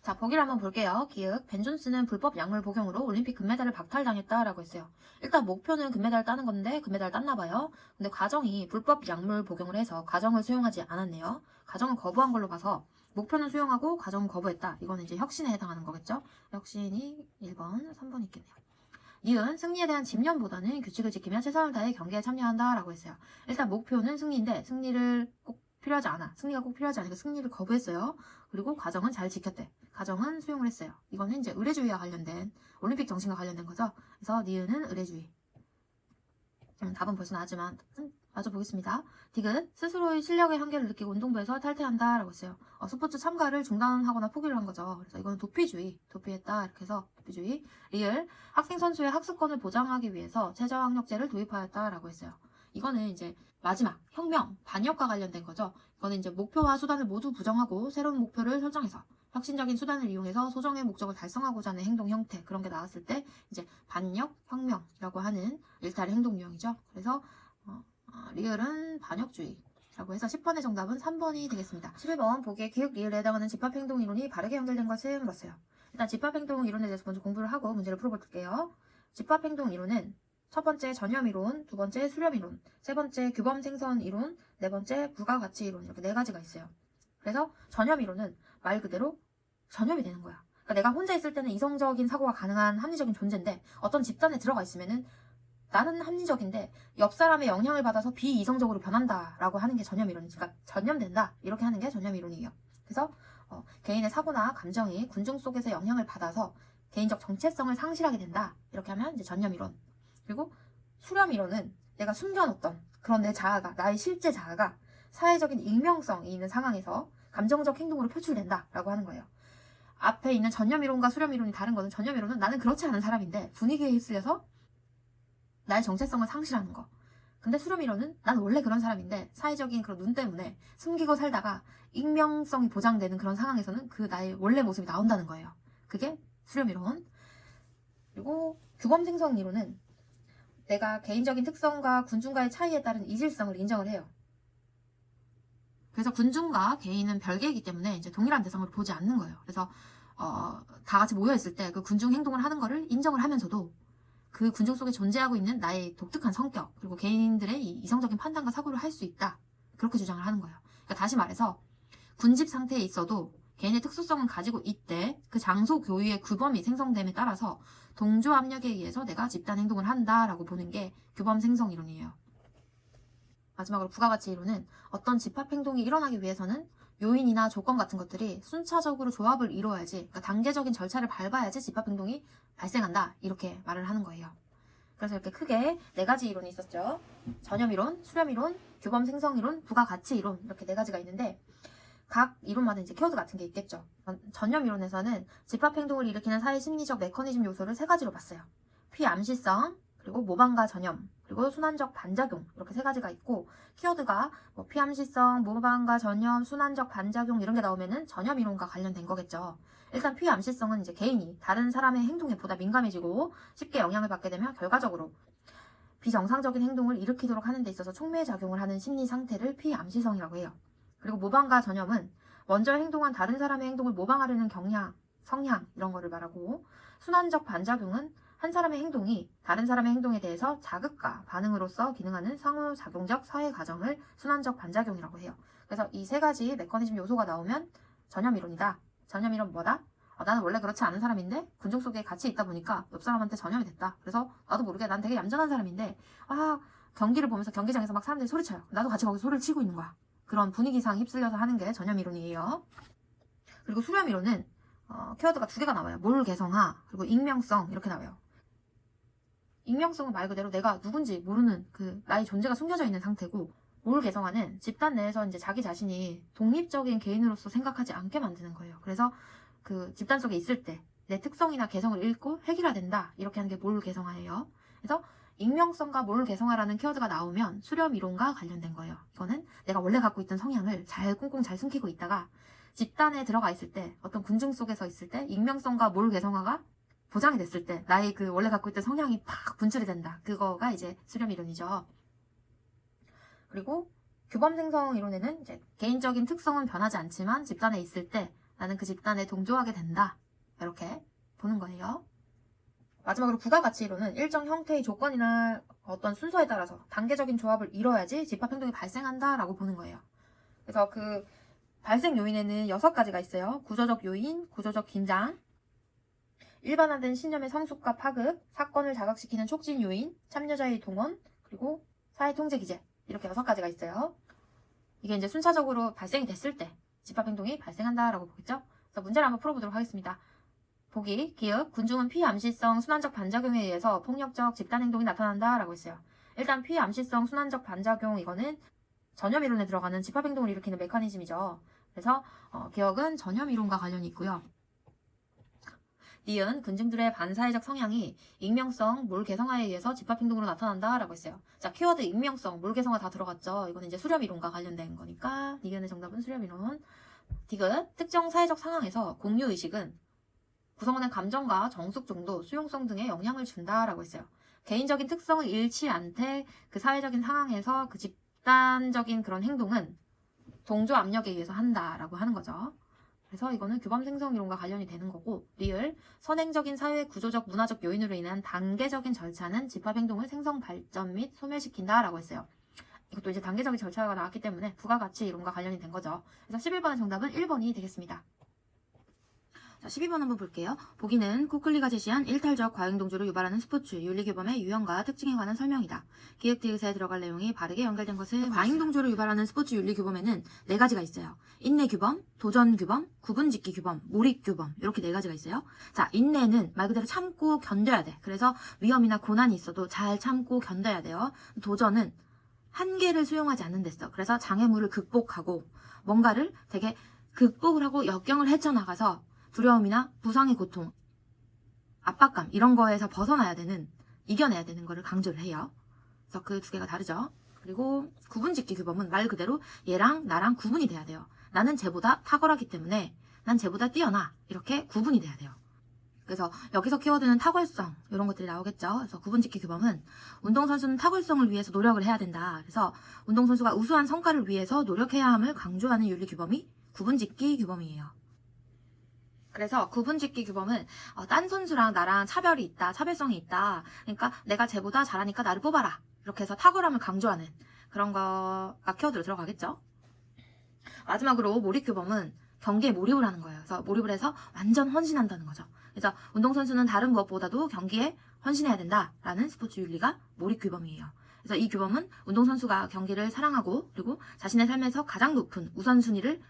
자, 보기를 한번 볼게요. 기획. 벤 존스는 불법 약물 복용으로 올림픽 금메달을 박탈당했다라고 했어요. 일단 목표는 금메달 따는 건데 금메달 땄나 봐요. 근데 과정이 불법 약물 복용을 해서 과정을 수용하지 않았네요. 과정을 거부한 걸로 봐서 목표는 수용하고 과정은 거부했다. 이거는 이제 혁신에 해당하는 거겠죠? 혁신이 1번, 3번 있겠네요. 니은, 승리에 대한 집념보다는 규칙을 지키며 최선을 다해 경기에 참여한다라고 했어요. 일단 목표는 승리인데 승리가 꼭 필요하지 않으니까 승리를 거부했어요. 그리고 과정은 잘 지켰대. 과정은 수용을 했어요. 이거는 이제 의례주의와 관련된, 올림픽 정신과 관련된 거죠. 그래서 니은은 의례주의. 답은 벌써 나왔지만 마저 보겠습니다. 디귿, 스스로의 실력의 한계를 느끼고 운동부에서 탈퇴한다 라고 했어요. 스포츠 참가를 중단하거나 포기를 한 거죠. 그래서 이거는 도피했다, 이렇게 해서 도피주의. 리을, 학생 선수의 학습권을 보장하기 위해서 최저학력제를 도입하였다 라고 했어요. 이거는 이제 마지막 혁명, 반역과 관련된 거죠. 이거는 이제 목표와 수단을 모두 부정하고 새로운 목표를 설정해서 혁신적인 수단을 이용해서 소정의 목적을 달성하고자 하는 행동 형태, 그런 게 나왔을 때 이제 반역, 혁명이라고 하는 일탈의 행동 유형이죠. 그래서 리을은 반역주의라고 해서 10번의 정답은 3번이 되겠습니다. 11번 보기에 기획 리을에 해당하는 집합행동 이론이 바르게 연결된 것을 물었어요. 일단 집합행동 이론에 대해서 먼저 공부를 하고 문제를 풀어볼게요. 집합행동 이론은 첫 번째 전염 이론, 두 번째 수렴 이론, 세 번째 규범 생성 이론, 네 번째 부가가치 이론, 이렇게 4가지가 있어요. 그래서 전염 이론은 말 그대로 전염이 되는 거야. 그러니까 내가 혼자 있을 때는 이성적인 사고가 가능한 합리적인 존재인데, 어떤 집단에 들어가 있으면은 나는 합리적인데 옆 사람의 영향을 받아서 비이성적으로 변한다라고 하는 게 전염 이론이지. 그러니까 전염된다, 이렇게 하는 게 전염 이론이에요. 그래서 개인의 사고나 감정이 군중 속에서 영향을 받아서 개인적 정체성을 상실하게 된다, 이렇게 하면 이제 전염 이론. 그리고 수렴 이론은 내가 숨겨놓던 그런 내 자아가, 나의 실제 자아가 사회적인 익명성이 있는 상황에서 감정적 행동으로 표출된다라고 하는 거예요. 앞에 있는 전염 이론과 수렴 이론이 다른 거는, 전염 이론은 나는 그렇지 않은 사람인데 분위기에 휩쓸려서 나의 정체성을 상실하는 거. 근데 수렴이론은 난 원래 그런 사람인데 사회적인 그런 눈 때문에 숨기고 살다가 익명성이 보장되는 그런 상황에서는 그 나의 원래 모습이 나온다는 거예요. 그게 수렴이론. 그리고 규범생성 이론은 내가 개인적인 특성과 군중과의 차이에 따른 이질성을 인정을 해요. 그래서 군중과 개인은 별개이기 때문에 이제 동일한 대상으로 보지 않는 거예요. 그래서 다 같이 모여있을 때 그 군중 행동을 하는 거를 인정을 하면서도 그 군중 속에 존재하고 있는 나의 독특한 성격, 그리고 개인들의 이 이성적인 판단과 사고를 할 수 있다. 그렇게 주장을 하는 거예요. 그러니까 다시 말해서 군집 상태에 있어도 개인의 특수성은 가지고 있대. 그 장소 교유의 규범이 생성됨에 따라서 동조 압력에 의해서 내가 집단 행동을 한다라고 보는 게 규범 생성 이론이에요. 마지막으로 부가가치 이론은 어떤 집합 행동이 일어나기 위해서는 요인이나 조건 같은 것들이 순차적으로 조합을 이루어야지, 그러니까 단계적인 절차를 밟아야지 집합 행동이 발생한다. 이렇게 말을 하는 거예요. 그래서 이렇게 크게 4가지 이론이 있었죠. 전염이론, 수렴이론, 규범 생성이론, 부가가치 이론 이렇게 4가지가 있는데 각 이론마다 이제 키워드 같은 게 있겠죠. 전염이론에서는 집합 행동을 일으키는 사회 심리적 메커니즘 요소를 3가지로 봤어요. 피암시성, 그리고 모방과 전염, 그리고 순환적 반작용 이렇게 3가지가 있고 키워드가 뭐 피암시성, 모방과 전염, 순환적 반작용 이런 게 나오면은 전염 이론과 관련된 거겠죠. 일단 피암시성은 이제 개인이 다른 사람의 행동에 보다 민감해지고 쉽게 영향을 받게 되면 결과적으로 비정상적인 행동을 일으키도록 하는 데 있어서 촉매작용을 하는 심리 상태를 피암시성이라고 해요. 그리고 모방과 전염은 먼저 행동한 다른 사람의 행동을 모방하려는 경향, 성향 이런 거를 말하고 순환적 반작용은 한 사람의 행동이 다른 사람의 행동에 대해서 자극과 반응으로서 기능하는 상호작용적 사회 과정을 순환적 반작용이라고 해요. 그래서 이 3가지 메커니즘 요소가 나오면 전염이론이다. 전염이론 뭐다? 나는 원래 그렇지 않은 사람인데 군중 속에 같이 있다 보니까 옆 사람한테 전염이 됐다. 그래서 나도 모르게 난 되게 얌전한 사람인데 경기를 보면서 경기장에서 막 사람들이 소리쳐요. 나도 같이 거기서 소리를 치고 있는 거야. 그런 분위기상 휩쓸려서 하는 게 전염이론이에요. 그리고 수렴이론은 키워드가 2개가 나와요. 몰 개성화 그리고 익명성 이렇게 나와요. 익명성은 말 그대로 내가 누군지 모르는 그 나의 존재가 숨겨져 있는 상태고, 몰 개성화는 집단 내에서 이제 자기 자신이 독립적인 개인으로서 생각하지 않게 만드는 거예요. 그래서 그 집단 속에 있을 때 내 특성이나 개성을 읽고 획일화된다 이렇게 하는 게 몰 개성화예요. 그래서 익명성과 몰 개성화라는 키워드가 나오면 수렴 이론과 관련된 거예요. 이거는 내가 원래 갖고 있던 성향을 꽁꽁 잘 숨기고 있다가 집단에 들어가 있을 때, 어떤 군중 속에서 있을 때 익명성과 몰 개성화가 보장이 됐을 때 나의 그 원래 갖고 있던 성향이 팍 분출이 된다. 그거가 이제 수렴 이론이죠. 그리고 규범 생성 이론에는 이제 개인적인 특성은 변하지 않지만 집단에 있을 때 나는 그 집단에 동조하게 된다. 이렇게 보는 거예요. 마지막으로 부가가치 이론은 일정 형태의 조건이나 어떤 순서에 따라서 단계적인 조합을 이뤄야지 집합 행동이 발생한다라고 보는 거예요. 그래서 그 발생 요인에는 6가지가 있어요. 구조적 요인, 구조적 긴장, 일반화된 신념의 성숙과 파급, 사건을 자각시키는 촉진 요인, 참여자의 동원, 그리고 사회 통제 기제 이렇게 6가지가 있어요. 이게 이제 순차적으로 발생이 됐을 때 집합 행동이 발생한다라고 보겠죠. 그래서 문제를 한번 풀어보도록 하겠습니다. 보기, 기역, 군중은 피암시성 순환적 반작용에 의해서 폭력적 집단 행동이 나타난다라고 했어요. 일단 피암시성 순환적 반작용 이거는 전염 이론에 들어가는 집합 행동을 일으키는 메커니즘이죠. 그래서 기역은 전염 이론과 관련이 있고요. 니은 군중들의 반사회적 성향이 익명성, 몰 개성화에 의해서 집합 행동으로 나타난다라고 했어요. 자, 키워드 익명성, 몰 개성화 다 들어갔죠. 이거는 이제 수렴 이론과 관련된 거니까 니은의 정답은 수렴 이론. 디귿 특정 사회적 상황에서 공유 의식은 구성원의 감정과 정숙 정도, 수용성 등에 영향을 준다라고 했어요. 개인적인 특성을 잃지 않되 그 사회적인 상황에서 그 집단적인 그런 행동은 동조 압력에 의해서 한다라고 하는 거죠. 그래서 이거는 규범 생성 이론과 관련이 되는 거고, 리을 선행적인 사회 구조적 문화적 요인으로 인한 단계적인 절차는 집합 행동을 생성 발전 및 소멸시킨다라고 했어요. 이것도 이제 단계적인 절차가 나왔기 때문에 부가가치 이론과 관련이 된 거죠. 그래서 11번의 정답은 1번이 되겠습니다. 자, 12번 한번 볼게요. 보기는 코클리가 제시한 일탈적 과잉동조를 유발하는 스포츠 윤리규범의 유형과 특징에 관한 설명이다. 기획 디귿에 들어갈 내용이 바르게 연결된 것을 과잉동조를 유발하는 스포츠 윤리규범에는 4가지가 있어요. 인내규범, 도전규범, 구분짓기 규범, 몰입규범 이렇게 4가지가 있어요. 자, 인내는 말 그대로 참고 견뎌야 돼. 그래서 위험이나 고난이 있어도 잘 참고 견뎌야 돼요. 도전은 한계를 수용하지 않는 데서, 그래서 장애물을 극복하고 뭔가를 되게 극복을 하고 역경을 헤쳐나가서 두려움이나 부상의 고통, 압박감 이런 거에서 벗어나야 되는, 이겨내야 되는 거를 강조를 해요. 그래서 그 두 개가 다르죠. 그리고 구분짓기 규범은 말 그대로 얘랑 나랑 구분이 돼야 돼요. 나는 쟤보다 탁월하기 때문에 난 쟤보다 뛰어나. 이렇게 구분이 돼야 돼요. 그래서 여기서 키워드는 탁월성 이런 것들이 나오겠죠. 그래서 구분짓기 규범은 운동선수는 탁월성을 위해서 노력을 해야 된다. 그래서 운동선수가 우수한 성과를 위해서 노력해야 함을 강조하는 윤리 규범이 구분짓기 규범이에요. 그래서 구분짓기 규범은 딴 선수랑 나랑 차별이 있다, 차별성이 있다. 그러니까 내가 쟤보다 잘하니까 나를 뽑아라. 이렇게 해서 탁월함을 강조하는 그런 거가 키워드로 들어가겠죠. 마지막으로 몰입 규범은 경기에 몰입을 하는 거예요. 그래서 몰입을 해서 완전 헌신한다는 거죠. 그래서 운동선수는 다른 무엇보다도 경기에 헌신해야 된다라는 스포츠 윤리가 몰입 규범이에요. 그래서 이 규범은 운동선수가 경기를 사랑하고 그리고 자신의 삶에서 가장 높은 우선순위를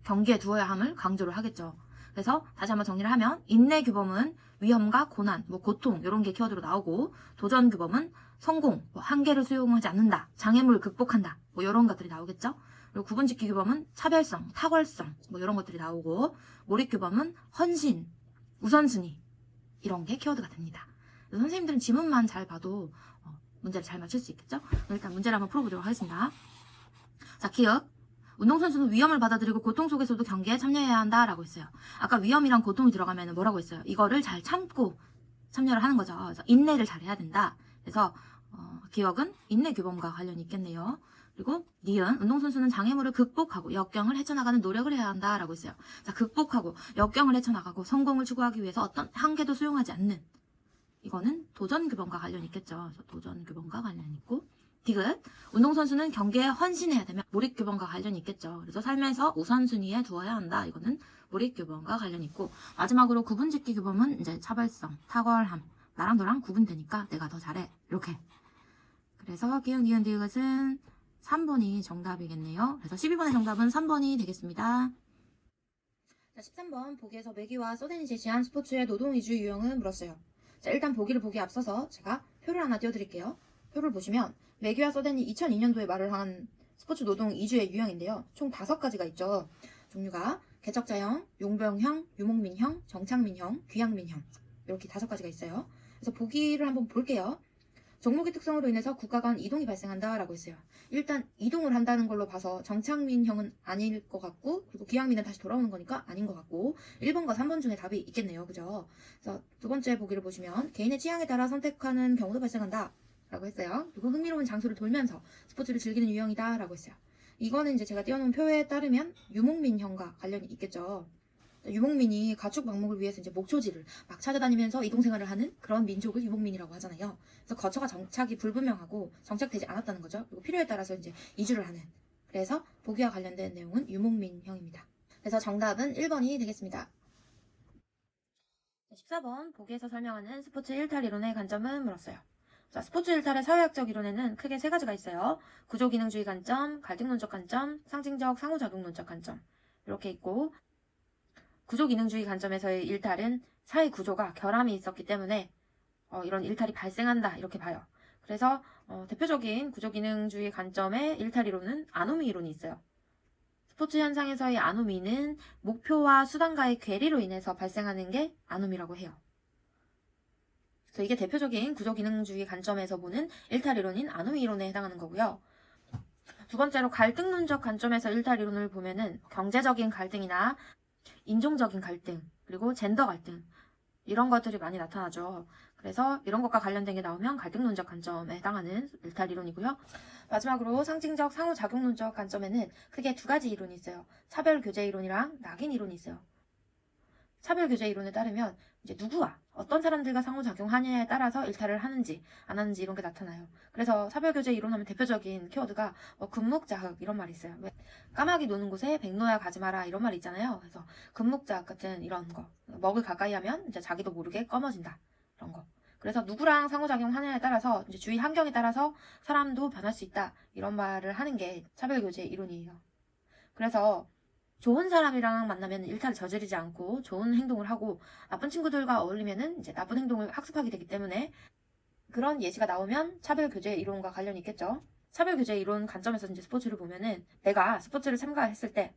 경기에 두어야 함을 강조를 하겠죠. 그래서 다시 한번 정리를 하면 인내 규범은 위험과 고난, 고통 이런 게 키워드로 나오고 도전 규범은 성공, 한계를 수용하지 않는다, 장애물을 극복한다 이런 것들이 나오겠죠. 그리고 구분짓기 규범은 차별성, 탁월성 이런 것들이 나오고 몰입 규범은 헌신, 우선순위 이런 게 키워드가 됩니다. 선생님들은 지문만 잘 봐도 문제를 잘 맞출 수 있겠죠? 일단 문제를 한번 풀어보도록 하겠습니다. 자, 기억. 운동선수는 위험을 받아들이고 고통 속에서도 경기에 참여해야 한다라고 했어요. 아까 위험이랑 고통이 들어가면 뭐라고 했어요? 이거를 잘 참고 참여를 하는 거죠. 그래서 인내를 잘 해야 된다. 그래서 기억은 인내 규범과 관련이 있겠네요. 그리고 니은, 운동선수는 장애물을 극복하고 역경을 헤쳐나가는 노력을 해야 한다라고 했어요. 자, 극복하고 역경을 헤쳐나가고 성공을 추구하기 위해서 어떤 한계도 수용하지 않는 이거는 도전 규범과 관련이 있겠죠. 그래서 도전 규범과 관련이 있고 디귿, 운동선수는 경기에 헌신해야 되면 몰입 규범과 관련이 있겠죠. 그래서 삶에서 우선순위에 두어야 한다. 이거는 몰입 규범과 관련이 있고 마지막으로 구분짓기 규범은 이제 차별성, 탁월함, 나랑 너랑 구분되니까 내가 더 잘해. 이렇게. 그래서 기억, 니은, 디귿은 3번이 정답이겠네요. 그래서 12번의 정답은 3번이 되겠습니다. 자, 13번 보기에서 매기와 소덴이 제시한 스포츠의 노동 위주 유형은 물었어요. 자, 일단 보기를 보기에 앞서서 제가 표를 하나 띄워드릴게요. 표를 보시면 매기와 소덴이 2002년도에 말을 한 스포츠 노동 2주의 유형인데요. 총 5가지가 있죠. 종류가 개척자형, 용병형, 유목민형, 정착민형, 귀향민형 이렇게 5가지가 있어요. 그래서 보기를 한번 볼게요. 종목의 특성으로 인해서 국가 간 이동이 발생한다라고 했어요. 일단 이동을 한다는 걸로 봐서 정착민형은 아닐 것 같고 그리고 귀향민은 다시 돌아오는 거니까 아닌 것 같고 1번과 3번 중에 답이 있겠네요. 그죠? 그래서 두 번째 보기를 보시면 개인의 취향에 따라 선택하는 경우도 발생한다 라고 했어요. 그리고 흥미로운 장소를 돌면서 스포츠를 즐기는 유형이다 라고 했어요. 이거는 이제 제가 띄워놓은 표에 따르면 유목민형과 관련이 있겠죠. 유목민이 가축 방목을 위해서 이제 목초지를 막 찾아다니면서 이동생활을 하는 그런 민족을 유목민이라고 하잖아요. 그래서 거처가 정착이 불분명하고 정착되지 않았다는 거죠. 그리고 필요에 따라서 이제 이주를 하는. 그래서 보기와 관련된 내용은 유목민형입니다. 그래서 정답은 1번이 되겠습니다. 14번 보기에서 설명하는 스포츠 일탈 이론의 관점은 물었어요. 자, 스포츠 일탈의 사회학적 이론에는 크게 3가지가 있어요. 구조기능주의 관점, 갈등론적 관점, 상징적 상호작용론적 관점 이렇게 있고 구조기능주의 관점에서의 일탈은 사회 구조가 결함이 있었기 때문에 이런 일탈이 발생한다 이렇게 봐요. 그래서 대표적인 구조기능주의 관점의 일탈 이론은 아노미 이론이 있어요. 스포츠 현상에서의 아노미는 목표와 수단과의 괴리로 인해서 발생하는 게 아노미라고 해요. 그래서 이게 대표적인 구조기능주의 관점에서 보는 일탈 이론인 아노미 이론에 해당하는 거고요. 두 번째로 갈등론적 관점에서 일탈 이론을 보면은 경제적인 갈등이나 인종적인 갈등, 그리고 젠더 갈등 이런 것들이 많이 나타나죠. 그래서 이런 것과 관련된 게 나오면 갈등론적 관점에 해당하는 일탈 이론이고요. 마지막으로 상징적 상호작용론적 관점에는 크게 2가지 이론이 있어요. 차별교제 이론이랑 낙인 이론이 있어요. 차별교제 이론에 따르면 이제 누구와 어떤 사람들과 상호작용하느냐에 따라서 일탈을 하는지 안 하는지 이런 게 나타나요. 그래서 차별교제 이론하면 대표적인 키워드가 금묵자흑 이런 말이 있어요. 까마귀 노는 곳에 백노야 가지 마라 이런 말이 있잖아요. 그래서 금묵자흑 같은 이런 거 먹을 가까이 하면 이제 자기도 모르게 검어진다 이런 거. 그래서 누구랑 상호작용하느냐에 따라서 이제 주위 환경에 따라서 사람도 변할 수 있다 이런 말을 하는 게 차별교제 이론이에요. 그래서 좋은 사람이랑 만나면 일탈을 저지르지 않고 좋은 행동을 하고 나쁜 친구들과 어울리면은 이제 나쁜 행동을 학습하게 되기 때문에 그런 예시가 나오면 차별교제 이론과 관련이 있겠죠. 차별교제 이론 관점에서 이제 스포츠를 보면은 내가 스포츠를 참가했을 때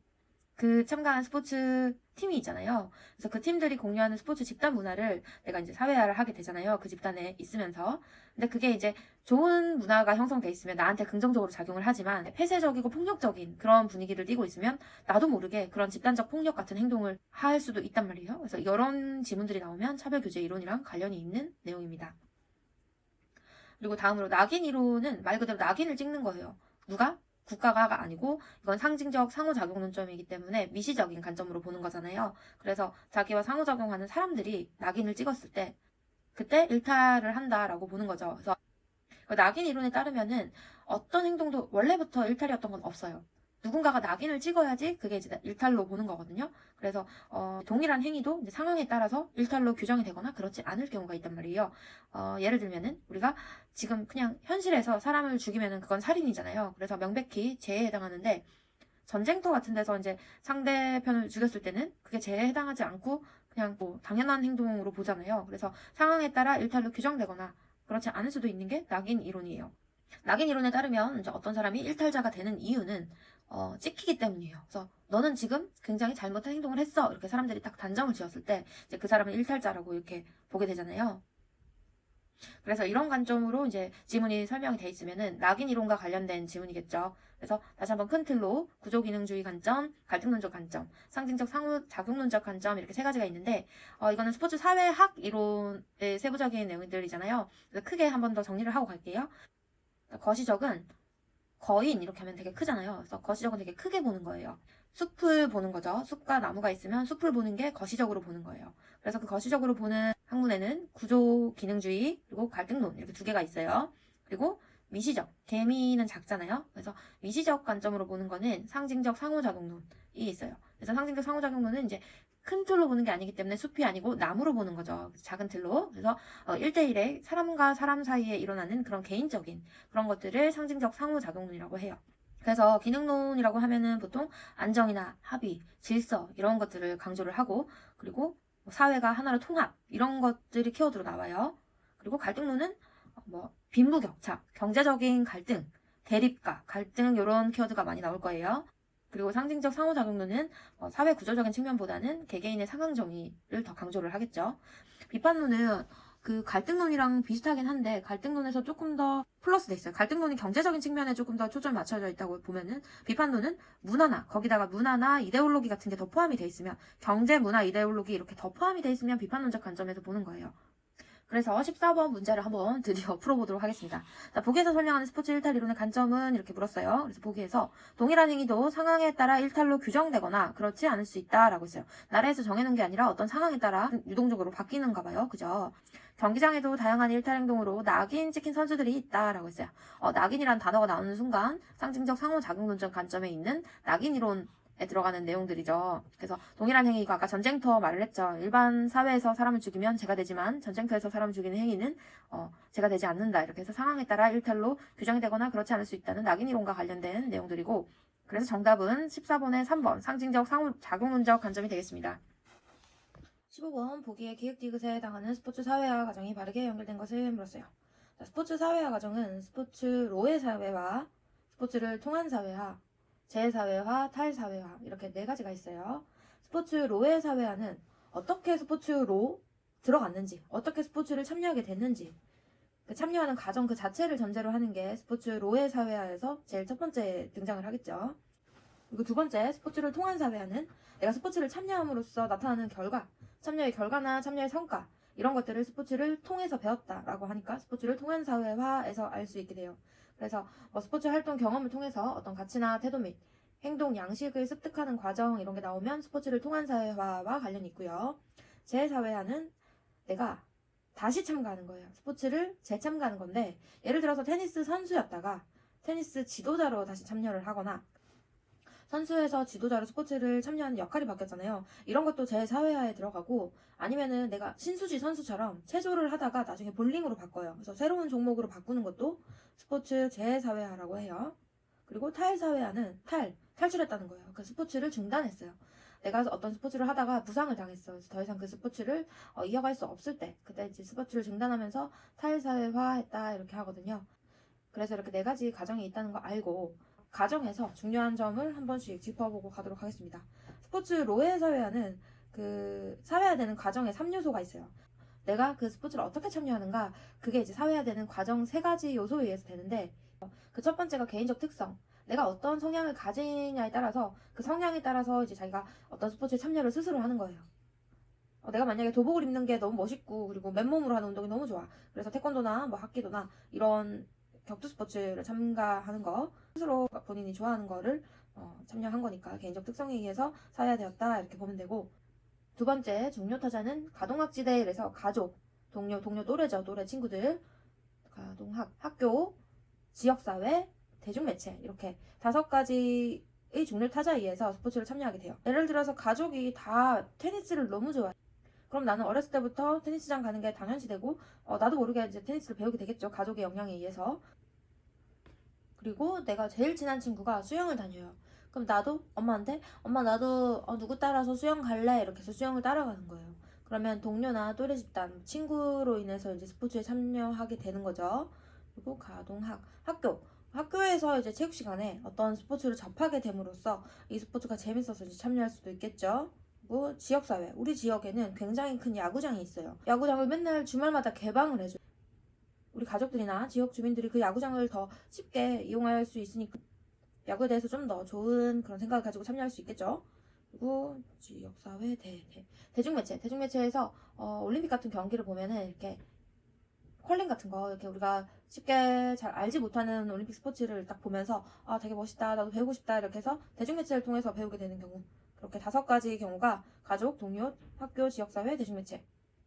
그 참가한 스포츠 팀이 있잖아요. 그래서 그 팀들이 공유하는 스포츠 집단 문화를 내가 이제 사회화를 하게 되잖아요. 그 집단에 있으면서. 근데 그게 이제 좋은 문화가 형성돼 있으면 나한테 긍정적으로 작용을 하지만 폐쇄적이고 폭력적인 그런 분위기를 띠고 있으면 나도 모르게 그런 집단적 폭력 같은 행동을 할 수도 있단 말이에요. 그래서 이런 지문들이 나오면 차별규제 이론이랑 관련이 있는 내용입니다. 그리고 다음으로 낙인 이론은 말 그대로 낙인을 찍는 거예요. 누가? 국가가 아니고 이건 상징적 상호작용 논점이기 때문에 미시적인 관점으로 보는 거잖아요. 그래서 자기와 상호작용하는 사람들이 낙인을 찍었을 때 그때 일탈을 한다라고 보는 거죠. 그래서 그 낙인 이론에 따르면은 어떤 행동도 원래부터 일탈이었던 건 없어요. 누군가가 낙인을 찍어야지 그게 이제 일탈로 보는 거거든요. 그래서 동일한 행위도 이제 상황에 따라서 일탈로 규정이 되거나 그렇지 않을 경우가 있단 말이에요. 예를 들면은 우리가 지금 그냥 현실에서 사람을 죽이면은 그건 살인이잖아요. 그래서 명백히 재해에 해당하는데 전쟁터 같은 데서 이제 상대편을 죽였을 때는 그게 재해에 해당하지 않고 그냥 뭐 당연한 행동으로 보잖아요. 그래서 상황에 따라 일탈로 규정되거나 그렇지 않을 수도 있는 게 낙인 이론이에요. 낙인 이론에 따르면 이제 어떤 사람이 일탈자가 되는 이유는 찍히기 때문이에요. 그래서 너는 지금 굉장히 잘못된 행동을 했어. 이렇게 사람들이 딱 단정을 지었을 때 이제 그 사람은 일탈자라고 이렇게 보게 되잖아요. 그래서 이런 관점으로 이제 지문이 설명이 돼 있으면은 낙인 이론과 관련된 지문이겠죠. 그래서 다시 한번 큰 틀로 구조기능주의 관점, 갈등론적 관점, 상징적 상호작용론적 관점 이렇게 세 가지가 있는데 이거는 스포츠 사회학 이론의 세부적인 내용들이잖아요. 그래서 크게 한 번 더 정리를 하고 갈게요. 거시적은 거인 이렇게 하면 되게 크잖아요. 그래서 거시적은 되게 크게 보는 거예요. 숲을 보는 거죠. 숲과 나무가 있으면 숲을 보는 게 거시적으로 보는 거예요. 그래서 그 거시적으로 보는 학문에는 구조 기능주의 그리고 갈등론 이렇게 두 개가 있어요. 그리고 미시적, 개미는 작잖아요. 그래서 미시적 관점으로 보는 거는 상징적 상호작용론이 있어요. 그래서 상징적 상호작용론은 이제 큰 틀로 보는 게 아니기 때문에 숲이 아니고 나무로 보는 거죠. 작은 틀로. 그래서 1대1에 사람과 사람 사이에 일어나는 그런 개인적인 그런 것들을 상징적 상호작용론이라고 해요. 그래서 기능론이라고 하면은 보통 안정이나 합의, 질서 이런 것들을 강조를 하고 그리고 사회가 하나로 통합 이런 것들이 키워드로 나와요. 그리고 갈등론은 빈부격차, 경제적인 갈등, 대립가, 갈등 이런 키워드가 많이 나올 거예요. 그리고 상징적 상호작용론은 사회 구조적인 측면보다는 개개인의 상황 정의를 더 강조를 하겠죠. 비판론은 그 갈등론이랑 비슷하긴 한데 갈등론에서 조금 더 플러스 돼 있어요. 갈등론이 경제적인 측면에 조금 더 초점이 맞춰져 있다고 보면은 비판론은 문화나 거기다가 문화나 이데올로기 같은 게 더 포함이 돼 있으면 경제, 문화, 이데올로기 이렇게 더 포함이 돼 있으면 비판론적 관점에서 보는 거예요. 그래서 14번 문제를 한번 드디어 풀어보도록 하겠습니다. 자, 보기에서 설명하는 스포츠 일탈 이론의 관점은 이렇게 물었어요. 그래서 보기에서 동일한 행위도 상황에 따라 일탈로 규정되거나 그렇지 않을 수 있다라고 했어요. 나라에서 정해놓은 게 아니라 어떤 상황에 따라 유동적으로 바뀌는가 봐요. 그죠? 경기장에도 다양한 일탈 행동으로 낙인 찍힌 선수들이 있다라고 했어요. 낙인이란 단어가 나오는 순간 상징적 상호작용론적 관점에 있는 낙인 이론 에 들어가는 내용들이죠. 그래서 동일한 행위가 아까 전쟁터 말을 했죠. 일반 사회에서 사람을 죽이면 죄가 되지만 전쟁터에서 사람을 죽이는 행위는 죄가 되지 않는다. 이렇게 해서 상황에 따라 일탈로 규정이 되거나 그렇지 않을 수 있다는 낙인 이론과 관련된 내용들이고 그래서 정답은 14번의 3번 상징적 상호작용론적 관점이 되겠습니다. 15번 보기의 기획디귿에 해당하는 스포츠 사회화 과정이 바르게 연결된 것을 물었어요. 자, 스포츠 사회화 과정은 스포츠로의 사회화, 스포츠를 통한 사회화, 재사회화, 탈사회화 이렇게 네 가지가 있어요. 스포츠로의 사회화는 어떻게 스포츠로 들어갔는지, 어떻게 스포츠를 참여하게 됐는지 그 참여하는 과정 그 자체를 전제로 하는 게 스포츠로의 사회화에서 제일 첫 번째 등장을 하겠죠. 그리고 두 번째 스포츠를 통한 사회화는 내가 스포츠를 참여함으로써 나타나는 결과, 참여의 결과나 참여의 성과 이런 것들을 스포츠를 통해서 배웠다라고 하니까 스포츠를 통한 사회화에서 알 수 있게 돼요. 그래서 스포츠 활동 경험을 통해서 어떤 가치나 태도 및 행동 양식을 습득하는 과정 이런 게 나오면 스포츠를 통한 사회화와 관련이 있고요. 재사회화는 내가 다시 참가하는 거예요. 스포츠를 재참가하는 건데 예를 들어서 테니스 선수였다가 테니스 지도자로 다시 참여를 하거나 선수에서 지도자로 스포츠를 참여하는 역할이 바뀌었잖아요. 이런 것도 제 사회화에 들어가고 아니면은 내가 신수지 선수처럼 체조를 하다가 나중에 볼링으로 바꿔요. 그래서 새로운 종목으로 바꾸는 것도 스포츠 재사회화라고 해요. 그리고 탈사회화는 탈출했다는 거예요. 그 스포츠를 중단했어요. 내가 어떤 스포츠를 하다가 부상을 당했어. 그래서 더 이상 그 스포츠를 이어갈 수 없을 때 그때 이제 스포츠를 중단하면서 탈사회화했다 이렇게 하거든요. 그래서 이렇게 네 가지 과정이 있다는 거 알고 가정에서 중요한 점을 한 번씩 짚어보고 가도록 하겠습니다. 스포츠 로에 사회화는 그 사회화되는 과정에 3요소가 있어요. 내가 그 스포츠를 어떻게 참여하는가, 그게 이제 사회화되는 과정 3가지 요소에 의해서 되는데, 그 첫 번째가 개인적 특성. 내가 어떤 성향을 가지냐에 따라서 그 성향에 따라서 이제 자기가 어떤 스포츠에 참여를 스스로 하는 거예요. 내가 만약에 도복을 입는 게 너무 멋있고 그리고 맨몸으로 하는 운동이 너무 좋아. 그래서 태권도나 뭐 합기도나 이런 격투 스포츠를 참가하는 거, 스스로 본인이 좋아하는 거를 참여한 거니까 개인적 특성에 의해서 사회화되었다 이렇게 보면 되고, 두 번째 중요 타자는 가동학지대. 그래서 가족, 동료 또래죠. 또래 친구들, 가동학, 학교, 지역사회, 대중매체, 이렇게 5가지의 중요 타자에 의해서 스포츠를 참여하게 돼요. 예를 들어서 가족이 다 테니스를 너무 좋아해. 그럼 나는 어렸을 때부터 테니스장 가는 게 당연시되고, 나도 모르게 이제 테니스를 배우게 되겠죠. 가족의 영향에 의해서. 그리고 내가 제일 친한 친구가 수영을 다녀요. 그럼 나도 엄마한테, 엄마 나도 누구 따라서 수영 갈래? 이렇게 해서 수영을 따라가는 거예요. 그러면 동료나 또래 집단, 친구로 인해서 이제 스포츠에 참여하게 되는 거죠. 그리고 가동학, 학교에서 이제 체육 시간에 어떤 스포츠를 접하게 됨으로써 이 스포츠가 재밌어서 이제 참여할 수도 있겠죠. 그리고 지역사회, 우리 지역에는 굉장히 큰 야구장이 있어요. 야구장을 맨날 주말마다 개방을 해줘요. 우리 가족들이나 지역 주민들이 그 야구장을 더 쉽게 이용할 수 있으니까 야구에 대해서 좀 더 좋은 그런 생각을 가지고 참여할 수 있겠죠. 그리고 지역사회, 대중매체에서 올림픽 같은 경기를 보면은 이렇게 컬링 같은 거, 이렇게 우리가 쉽게 잘 알지 못하는 올림픽 스포츠를 딱 보면서 되게 멋있다, 나도 배우고 싶다 이렇게 해서 대중매체를 통해서 배우게 되는 경우, 그렇게 5가지의 경우가 가족, 동료, 학교, 지역사회, 대중매체,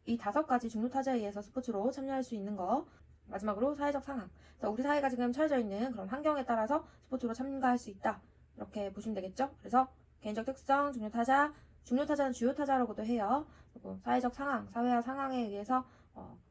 이 5가지 중요 타자에 의해서 스포츠로 참여할 수 있는 거. 마지막으로 사회적 상황. 그래서 우리 사회가 지금 처해져 있는 그런 환경에 따라서 스포츠로 참가할 수 있다 이렇게 보시면 되겠죠. 그래서 개인적 특성, 중요 타자는 주요 타자라고도 해요. 그리고 사회적 상황, 사회화 상황에 의해서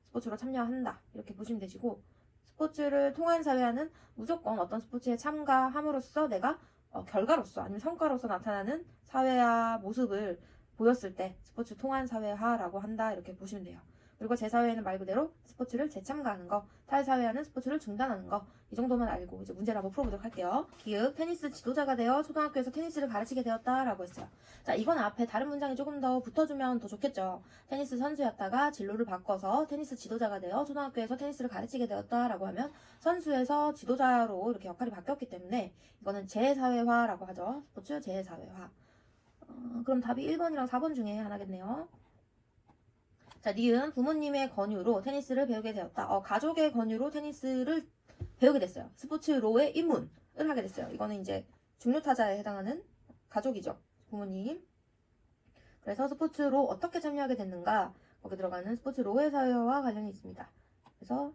스포츠로 참여한다 이렇게 보시면 되시고, 스포츠를 통한 사회화는 무조건 어떤 스포츠에 참가함으로써 내가 결과로서 아니면 성과로서 나타나는 사회화 모습을 보였을 때 스포츠 통한 사회화라고 한다 이렇게 보시면 돼요. 그리고 재사회는 말 그대로 스포츠를 재참가하는 거, 탈사회화는 스포츠를 중단하는 거, 이 정도만 알고 이제 문제를 한번 풀어보도록 할게요. 기읍, 테니스 지도자가 되어 초등학교에서 테니스를 가르치게 되었다라고 했어요. 자, 이건 앞에 다른 문장이 조금 더 붙어주면 더 좋겠죠. 테니스 선수였다가 진로를 바꿔서 테니스 지도자가 되어 초등학교에서 테니스를 가르치게 되었다라고 하면 선수에서 지도자로 이렇게 역할이 바뀌었기 때문에 이거는 재사회화라고 하죠. 스포츠 재사회화. 그럼 답이 1번이랑 4번 중에 하나겠네요. 자, 니은 부모님의 권유로 테니스를 배우게 되었다. 가족의 권유로 테니스를 배우게 됐어요. 스포츠로에 입문을 하게 됐어요. 이거는 이제 중요 타자에 해당하는 가족이죠. 부모님. 그래서 스포츠로 어떻게 참여하게 됐는가? 거기 들어가는 스포츠로의 사회화와 관련이 있습니다. 그래서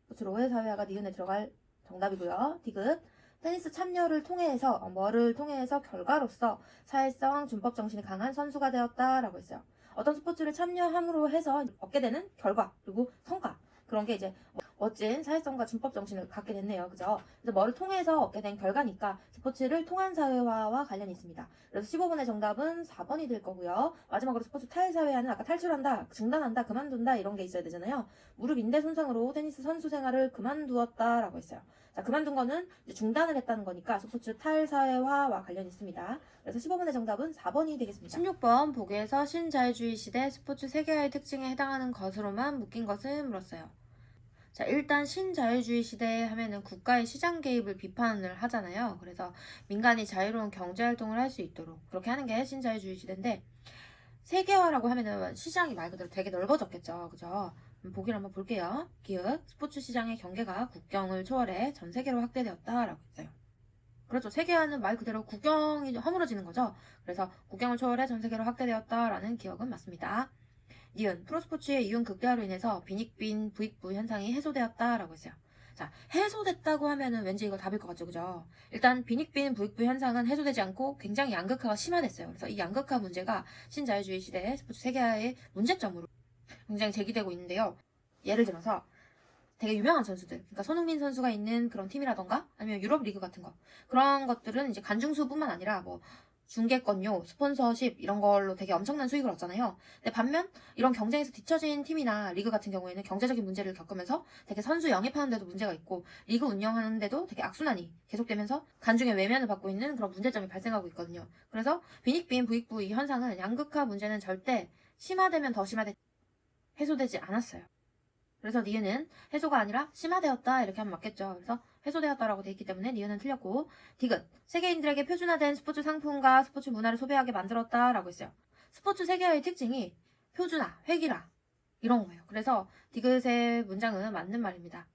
스포츠로의 사회화가 니은에 들어갈 정답이고요. 디귿. 테니스 참여를 통해서 뭐를 통해서 결과로서 사회성, 준법 정신이 강한 선수가 되었다라고 했어요. 어떤 스포츠를 참여함으로 해서 얻게 되는 결과 그리고 성과, 그런 게 이제 멋진 사회성과 준법 정신을 갖게 됐네요. 그죠? 그래서 뭐를 통해서 얻게 된 결과니까 스포츠를 통한 사회화와 관련이 있습니다. 그래서 15번의 정답은 4번이 될 거고요. 마지막으로 스포츠 탈사회화는 아까 탈출한다, 중단한다, 그만둔다 이런 게 있어야 되잖아요. 무릎 인대 손상으로 테니스 선수 생활을 그만두었다라고 했어요. 자, 그만둔 거는 이제 중단을 했다는 거니까 스포츠 탈사회화와 관련이 있습니다. 그래서 15번의 정답은 4번이 되겠습니다. 16번 보기에서 신자유주의 시대 스포츠 세계화의 특징에 해당하는 것으로만 묶인 것을 물었어요. 자, 일단 신자유주의 시대 하면은 국가의 시장 개입을 비판을 하잖아요. 그래서 민간이 자유로운 경제활동을 할 수 있도록 그렇게 하는 게 신자유주의 시대인데, 세계화라고 하면은 시장이 말 그대로 되게 넓어졌겠죠. 그죠? 보기를 한번 볼게요. 기읍, 스포츠 시장의 경계가 국경을 초월해 전 세계로 확대되었다라고 했어요. 그렇죠. 세계화는 말 그대로 국경이 허물어지는 거죠. 그래서 국경을 초월해 전 세계로 확대되었다라는 기억은 맞습니다. 니은, 프로스포츠의 이윤 극대화로 인해서 빈익빈 부익부 현상이 해소되었다라고 했어요. 자, 해소됐다고 하면은 왠지 이거 답일 것 같죠, 그죠? 일단 빈익빈 부익부 현상은 해소되지 않고 굉장히 양극화가 심화됐어요. 그래서 이 양극화 문제가 신자유주의 시대의 스포츠 세계화의 문제점으로 굉장히 제기되고 있는데요. 예를 들어서 되게 유명한 선수들, 그러니까 손흥민 선수가 있는 그런 팀이라던가 아니면 유럽 리그 같은 거, 그런 것들은 이제 간중수뿐만 아니라 뭐 중계권료, 스폰서십 이런 걸로 되게 엄청난 수익을 얻잖아요. 근데 반면 이런 경쟁에서 뒤처진 팀이나 리그 같은 경우에는 경제적인 문제를 겪으면서 되게 선수 영입하는 데도 문제가 있고 리그 운영하는 데도 되게 악순환이 계속되면서 간중에 외면을 받고 있는 그런 문제점이 발생하고 있거든요. 그래서 빈익빈 부익부 이 현상은 양극화 문제는 절대 심화되면 더 심화돼 해소되지 않았어요. 그래서 니은은 해소가 아니라 심화되었다 이렇게 하면 맞겠죠. 그래서 해소되었다라고 돼 있기 때문에 니은은 틀렸고, 디귿 세계인들에게 표준화된 스포츠 상품과 스포츠 문화를 소비하게 만들었다라고 했어요. 스포츠 세계화의 특징이 표준화, 획일화 이런 거예요. 그래서 디귿의 문장은 맞는 말입니다.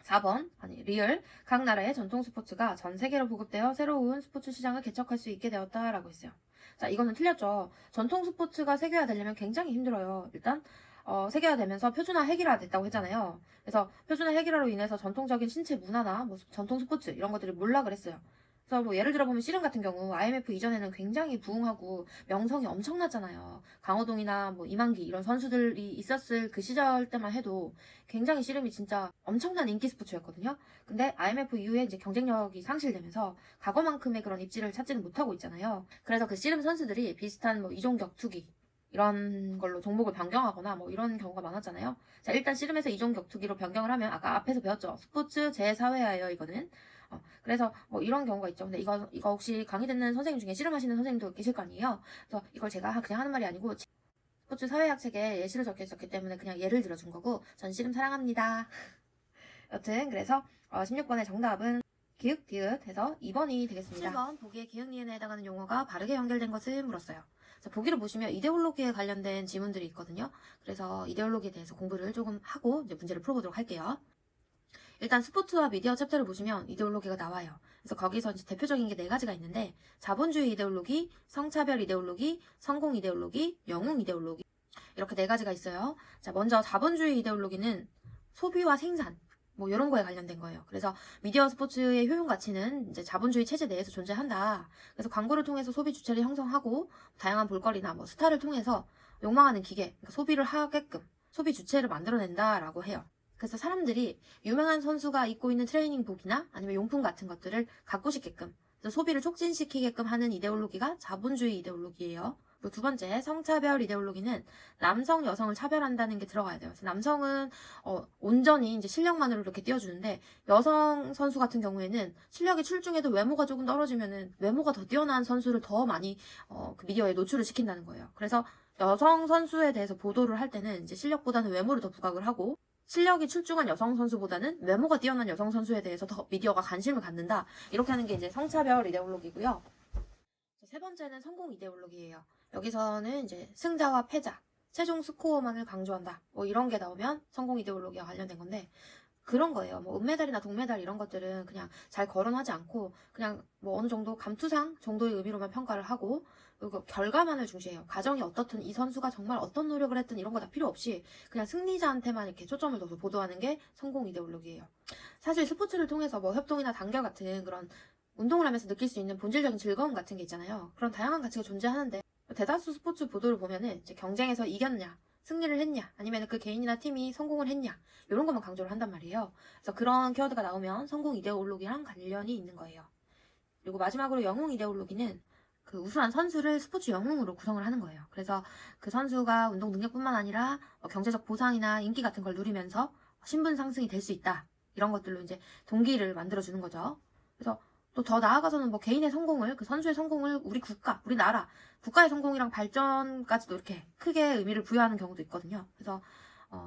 4번 리을 각 나라의 전통 스포츠가 전 세계로 보급되어 새로운 스포츠 시장을 개척할 수 있게 되었다라고 했어요. 자, 이거는 틀렸죠. 전통 스포츠가 세계화되려면 굉장히 힘들어요. 일단 세계화되면서 표준화 획일화 됐다고 했잖아요. 그래서 표준화 획일화로 인해서 전통적인 신체 문화나 뭐 전통 스포츠 이런 것들이 몰락을 했어요. 그래서 뭐 예를 들어 보면 씨름 같은 경우 IMF 이전에는 굉장히 부흥하고 명성이 엄청났잖아요. 강호동이나 뭐 이만기 이런 선수들이 있었을 그 시절 때만 해도 굉장히 씨름이 진짜 엄청난 인기 스포츠였거든요. 근데 IMF 이후에 이제 경쟁력이 상실되면서 과거만큼의 그런 입지를 찾지는 못하고 있잖아요. 그래서 그 씨름 선수들이 비슷한 뭐 이종격 투기 이런 걸로 종목을 변경하거나 뭐 이런 경우가 많았잖아요. 자, 일단 씨름에서 이종격 투기로 변경을 하면 아까 앞에서 배웠죠. 스포츠 제4회화예요, 이거는. 그래서 뭐 이런 경우가 있죠. 근데 이거 혹시 강의 듣는 선생님 중에 씨름하시는 선생님도 계실 거 아니에요? 그래서 이걸 제가 그냥 하는 말이 아니고 스포츠 사회학 책에 예시로 적혀 있었기 때문에 그냥 예를 들어준 거고, 전 씨름 사랑합니다. 여튼 그래서 16번의 정답은 기읍, 디귿 해서 2번이 되겠습니다. 7번 보기의 기역, 니은에 해당하는 용어가 바르게 연결된 것을 물었어요. 자, 보기를 보시면 이데올로기에 관련된 지문들이 있거든요. 그래서 이데올로기에 대해서 공부를 조금 하고 이제 문제를 풀어보도록 할게요. 일단 스포츠와 미디어 챕터를 보시면 이데올로기가 나와요. 그래서 거기서 이제 대표적인 게 4가지가 있는데, 자본주의 이데올로기, 성차별 이데올로기, 성공 이데올로기, 영웅 이데올로기, 이렇게 4가지가 있어요. 자, 먼저 자본주의 이데올로기는 소비와 생산 뭐 이런 거에 관련된 거예요. 그래서 미디어 스포츠의 효용 가치는 이제 자본주의 체제 내에서 존재한다. 그래서 광고를 통해서 소비 주체를 형성하고 다양한 볼거리나 뭐 스타를 통해서 욕망하는 기계, 그러니까 소비를 하게끔 소비 주체를 만들어낸다라고 해요. 그래서 사람들이 유명한 선수가 입고 있는 트레이닝복이나 아니면 용품 같은 것들을 갖고 싶게끔, 그래서 소비를 촉진시키게끔 하는 이데올로기가 자본주의 이데올로기예요. 그리고 2번째, 성차별 이데올로기는 남성, 여성을 차별한다는 게 들어가야 돼요. 그래서 남성은 온전히 이제 실력만으로 이렇게 띄워주는데, 여성 선수 같은 경우에는 실력이 출중해도 외모가 조금 떨어지면은 외모가 더 뛰어난 선수를 더 많이 그 미디어에 노출을 시킨다는 거예요. 그래서 여성 선수에 대해서 보도를 할 때는 이제 실력보다는 외모를 더 부각을 하고, 실력이 출중한 여성 선수보다는 외모가 뛰어난 여성 선수에 대해서 더 미디어가 관심을 갖는다. 이렇게 하는 게 이제 성차별 이데올로기고요. 3번째는 성공 이데올로기예요. 여기서는 이제 승자와 패자, 최종 스코어만을 강조한다. 뭐 이런 게 나오면 성공 이데올로기와 관련된 건데, 그런 거예요. 뭐 은메달이나 동메달 이런 것들은 그냥 잘 거론하지 않고 그냥 뭐 어느 정도 감투상 정도의 의미로만 평가를 하고, 그리고 결과만을 중시해요. 과정이 어떻든 이 선수가 정말 어떤 노력을 했든 이런 거 다 필요 없이 그냥 승리자한테만 이렇게 초점을 둬서 보도하는 게 성공 이데올로기예요. 사실 스포츠를 통해서 뭐 협동이나 단결 같은 그런 운동을 하면서 느낄 수 있는 본질적인 즐거움 같은 게 있잖아요. 그런 다양한 가치가 존재하는데, 대다수 스포츠 보도를 보면은 이제 경쟁에서 이겼냐, 승리를 했냐, 아니면 그 개인이나 팀이 성공을 했냐, 이런 것만 강조를 한단 말이에요. 그래서 그런 키워드가 나오면 성공 이데올로기랑 관련이 있는 거예요. 그리고 마지막으로 영웅 이데올로기는 그 우수한 선수를 스포츠 영웅으로 구성을 하는 거예요. 그래서 그 선수가 운동 능력뿐만 아니라 경제적 보상이나 인기 같은 걸 누리면서 신분 상승이 될 수 있다. 이런 것들로 이제 동기를 만들어주는 거죠. 그래서 또 더 나아가서는 뭐 개인의 성공을, 그 선수의 성공을 우리 국가, 우리나라, 국가의 성공이랑 발전까지도 이렇게 크게 의미를 부여하는 경우도 있거든요. 그래서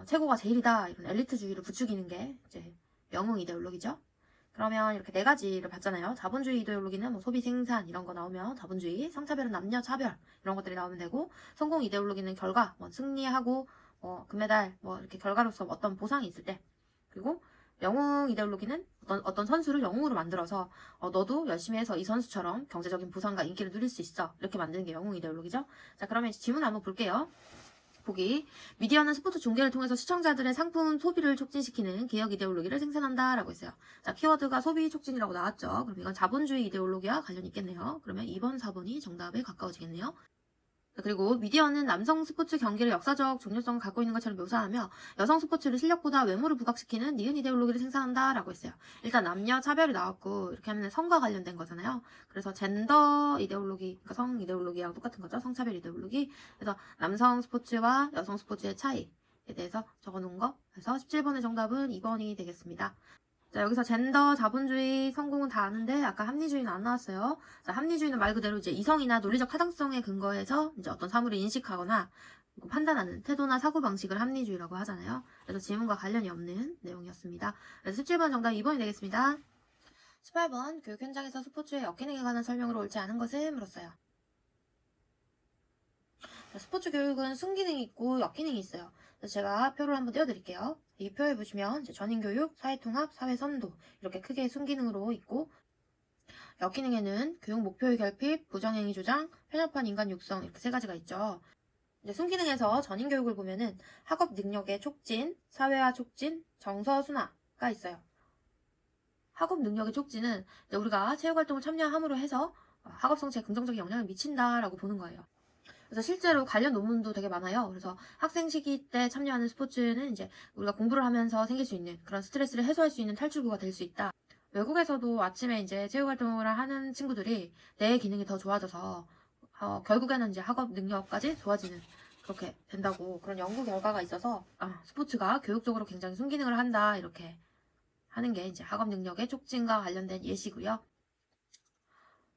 최고가 제일이다, 이런 엘리트주의를 부추기는 게 이제 영웅 이데올로기죠. 그러면 이렇게 4가지를 봤잖아요. 자본주의 이데올로기는 뭐 소비, 생산 이런 거 나오면 자본주의, 성차별은 남녀 차별 이런 것들이 나오면 되고, 성공 이데올로기는 결과, 뭐 승리하고 금메달 뭐 이렇게 결과로서 어떤 보상이 있을 때, 그리고 영웅 이데올로기는 어떤 선수를 영웅으로 만들어서 너도 열심히 해서 이 선수처럼 경제적인 보상과 인기를 누릴 수 있어, 이렇게 만드는 게 영웅 이데올로기죠. 자, 그러면 이제 질문 한번 볼게요. 보기, 미디어는 스포츠 중계를 통해서 시청자들의 상품 소비를 촉진시키는 개혁 이데올로기를 생산한다 라고 했어요. 자, 키워드가 소비 촉진이라고 나왔죠. 그럼 이건 자본주의 이데올로기와 관련이 있겠네요. 그러면 2번, 4번이 정답에 가까워지겠네요. 그리고 미디어는 남성 스포츠 경기를 역사적 중요성을 갖고 있는 것처럼 묘사하며 여성 스포츠를 실력보다 외모를 부각시키는 니은 이데올로기를 생산한다라고 했어요. 일단 남녀 차별이 나왔고 이렇게 하면 성과 관련된 거잖아요. 그래서 젠더 이데올로기, 그러니까 성 이데올로기랑 똑같은 거죠. 성차별 이데올로기. 그래서 남성 스포츠와 여성 스포츠의 차이에 대해서 적어놓은 거. 그래서 17번의 정답은 2번이 되겠습니다. 자, 여기서 젠더, 자본주의, 성공은 다 아는데 아까 합리주의는 안 나왔어요. 자, 합리주의는 말 그대로 이제 이성이나 논리적 타당성에 근거해서 이제 어떤 사물을 인식하거나 판단하는 태도나 사고방식을 합리주의라고 하잖아요. 그래서 지문과 관련이 없는 내용이었습니다. 그래서 17번 정답 2번이 되겠습니다. 18번 교육 현장에서 스포츠의 역기능에 관한 설명으로 옳지 않은 것을 물었어요. 자, 스포츠 교육은 순기능이 있고 역기능이 있어요. 그래서 제가 표를 한번 띄워드릴게요. 이 표에 보시면 이제 전인교육, 사회통합, 사회선도 이렇게 크게 순기능으로 있고 역기능에는 교육 목표의 결핍, 부정행위 조장, 편협한 인간 육성 이렇게 세 가지가 있죠. 이제 순기능에서 전인교육을 보면은 학업 능력의 촉진, 사회화 촉진, 정서 순화가 있어요. 학업 능력의 촉진은 이제 우리가 체육활동을 참여함으로 해서 학업 성취에 긍정적인 영향을 미친다라고 보는 거예요. 그래서 실제로 관련 논문도 되게 많아요. 그래서 학생 시기 때 참여하는 스포츠는 이제 우리가 공부를 하면서 생길 수 있는 그런 스트레스를 해소할 수 있는 탈출구가 될 수 있다. 외국에서도 아침에 이제 체육활동을 하는 친구들이 뇌의 기능이 더 좋아져서 결국에는 이제 학업 능력까지 좋아지는 그렇게 된다고 그런 연구 결과가 있어서 스포츠가 교육적으로 굉장히 순기능을 한다 이렇게 하는 게 이제 학업 능력의 촉진과 관련된 예시고요.